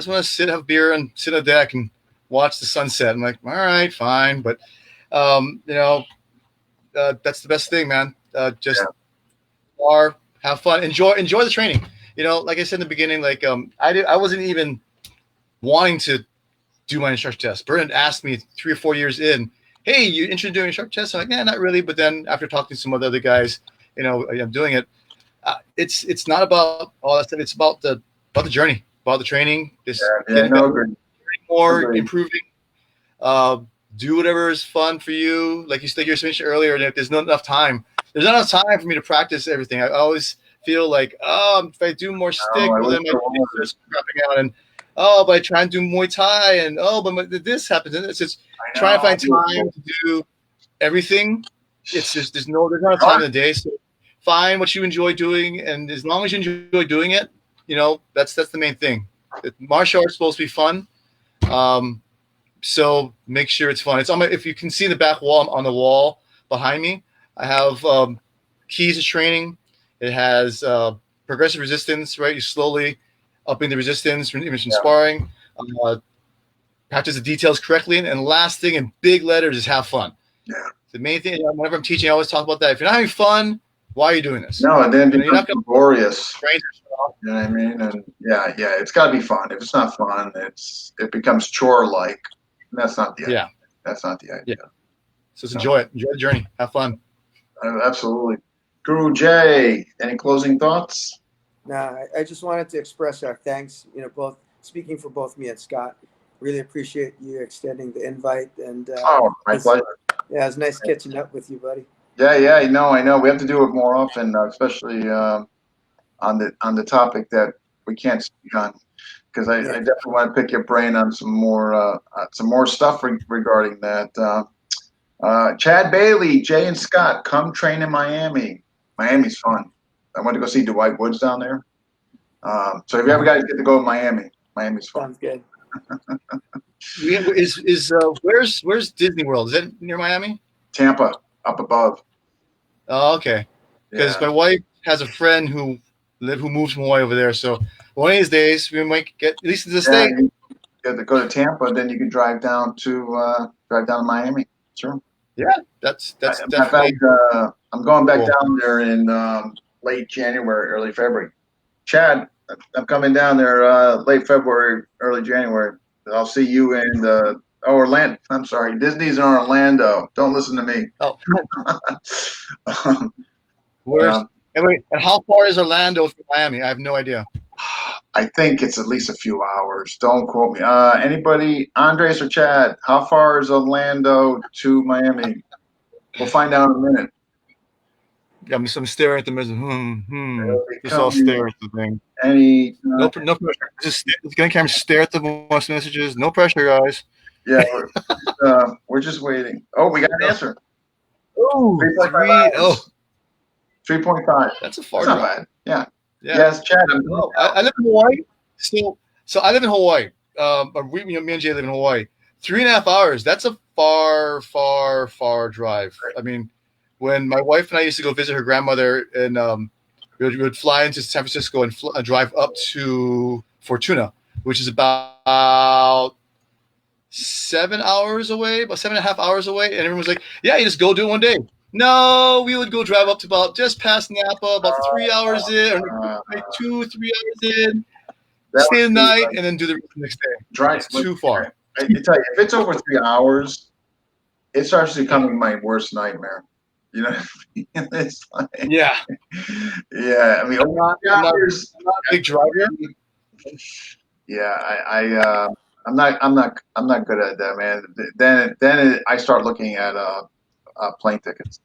want to have beer and sit on the deck and watch the sunset. I'm like, all right, fine. But, that's the best thing, man. Have fun. Enjoy the training. Like I said in the beginning, I wasn't even wanting to do my instructor test. Burton asked me 3 or 4 years in, hey, you interested in doing instructor test? I'm like, yeah, not really. But then after talking to some other guys, I'm doing it. It's not about all that stuff. It's about the journey, about the training. Just getting better, more, improving. Do whatever is fun for you. Like you mentioned earlier, and if there's not enough time for me to practice everything. I always feel like, if I do more stick, then my kids are crapping out, and but I try and do Muay Thai, and but this happens, and it's just trying to find time to do everything. It's just there's not enough time in the day. So find what you enjoy doing, and as long as you enjoy doing it, that's the main thing. Martial arts is supposed to be fun, so make sure it's fun. It's on if you can see the back wall on the wall behind me, I have keys to training. It has progressive resistance, right? You slowly upping the resistance from sparring. Practice the details correctly. And last thing in big letters is have fun. Yeah. The main thing, whenever I'm teaching, I always talk about that. If you're not having fun, why are you doing this? No, and then you're not going to glorious. Train You know what I mean? And yeah, it's got to be fun. If it's not fun, it becomes chore like. That's not the idea. Yeah. That's not the idea. Yeah. So just enjoy it. Enjoy the journey. Have fun. Absolutely. Guru Jay, any closing thoughts? Nah, I just wanted to express our thanks. Both speaking for both me and Scott, really appreciate you extending the invite. And My pleasure. Yeah, it was nice catching up with you, buddy. Yeah, I know. We have to do it more often, especially on the topic that we can't speak on, because I definitely want to pick your brain on some more stuff regarding that. Chad Bailey, Jay and Scott, come train in Miami. Miami's fun. I went to go see Dwight Woods down there. So if you ever guys get to go to Miami's fun. Sounds good. Where's Disney World? Is that near Miami? Tampa, up above. Oh, okay. Because my wife has a friend who moves from Hawaii over there. So one of these days we might get at least to the state. You have to go to Tampa, then you can drive down to Miami. Sure. Yeah, that's definitely. I'm going back down there in late January, early February. Chad, I'm coming down there late February, early January. I'll see you in Orlando. I'm sorry, Disney's in Orlando. Don't listen to me. Oh. And how far is Orlando from Miami? I have no idea. I think it's at least a few hours. Don't quote me. Anybody, Andres or Chad, how far is Orlando to Miami? We'll find out in a minute. Yeah, I'm staring at the message. Just all stare at the thing. No pressure. Just get camera, stare at the voice messages. No pressure, guys. Yeah, we're just waiting. Oh, we got an answer. Oh, 3.5. That's a far drive. Not bad. Yeah. Yes, Chad. I live in Hawaii. So I live in Hawaii. Me and Jay live in Hawaii. 3.5 hours. That's a far, far, far drive. I mean, when my wife and I used to go visit her grandmother, and we would fly into San Francisco and drive up to Fortuna, which is about 7 hours away, about 7.5 hours away. And everyone was like, "Yeah, you just go do it one day." No, we would go drive up to about just past Napa, about 3 hours in, or 2-3 hours in, stay the night, and then do the next day. It's too far. I tell you, if it's over 3 hours, it starts becoming my worst nightmare. You know what I mean? It's like, yeah. I mean, I'm not a big driver. Yeah, I'm not good at that, man. Then I start looking at plane tickets.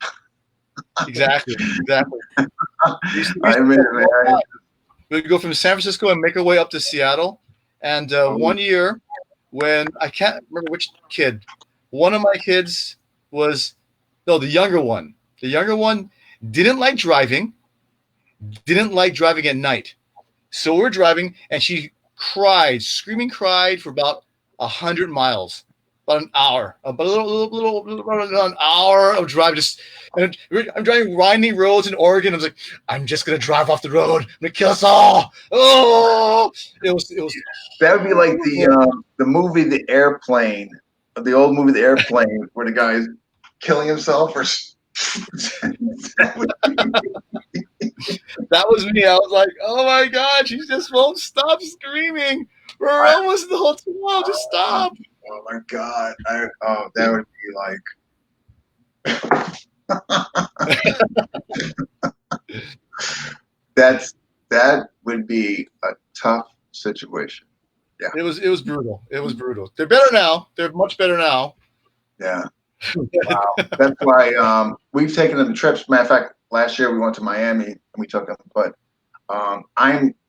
Exactly. I mean, we go from San Francisco and make our way up to Seattle. And 1 year, when I can't remember which kid, one of my kids the younger one. The younger one didn't like driving at night. So we're driving, and she screaming cried for about 100 miles. About an hour, about an hour of drive. I'm driving winding roads in Oregon. I was like, I'm just gonna drive off the road. I'm gonna kill us all. Oh, it was. That would be like the movie The Airplane, the old movie The Airplane, where the guy's killing himself or. That was me. I was like, oh my God, she just won't stop screaming. We're almost in the hotel. Just stop. Oh my God! That would be like. That would be a tough situation. Yeah. It was brutal. They're better now. They're much better now. Yeah. Wow. That's why we've taken them trips. Matter of fact, last year we went to Miami and we took them. But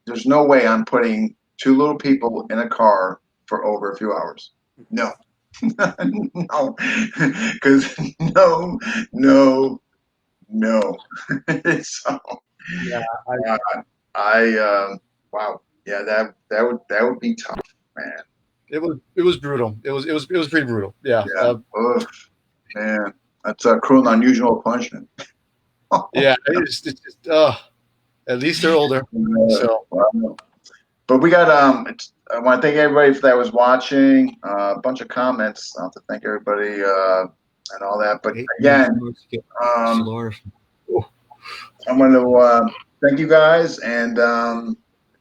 there's no way I'm putting two little people in a car for over a few hours. No. No. Because no. So yeah, wow. Yeah, that would be tough, man. It was brutal. It was pretty brutal. Yeah. Man, that's a cruel and unusual punishment. Yeah, it's just at least they're older. So, but we got I want to thank everybody that was watching. A bunch of comments. I want to thank everybody and all that. But again, I want to thank you guys, and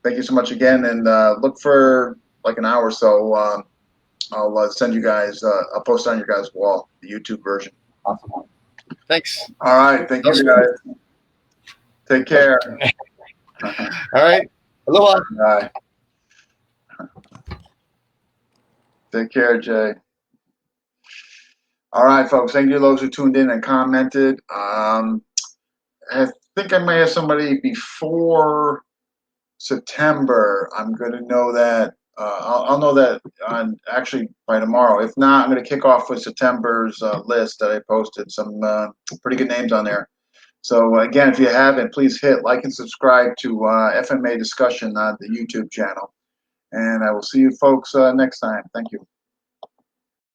thank you so much again, and look for like an hour or so. I'll send you guys. I'll post on your guys' wall the YouTube version. Awesome. Thanks. All right, thank you guys. Take care. All right. Aloha. Bye. Take care, Jay. All right, folks. Thank you to those who tuned in and commented. I think I may have somebody before September. I'm going to know that. I'll know that on actually by tomorrow. If not, I'm going to kick off with September's list that I posted. Some pretty good names on there. So again, if you haven't, please hit like and subscribe to FMA Discussion on the YouTube channel. And I will see you folks next time. Thank you.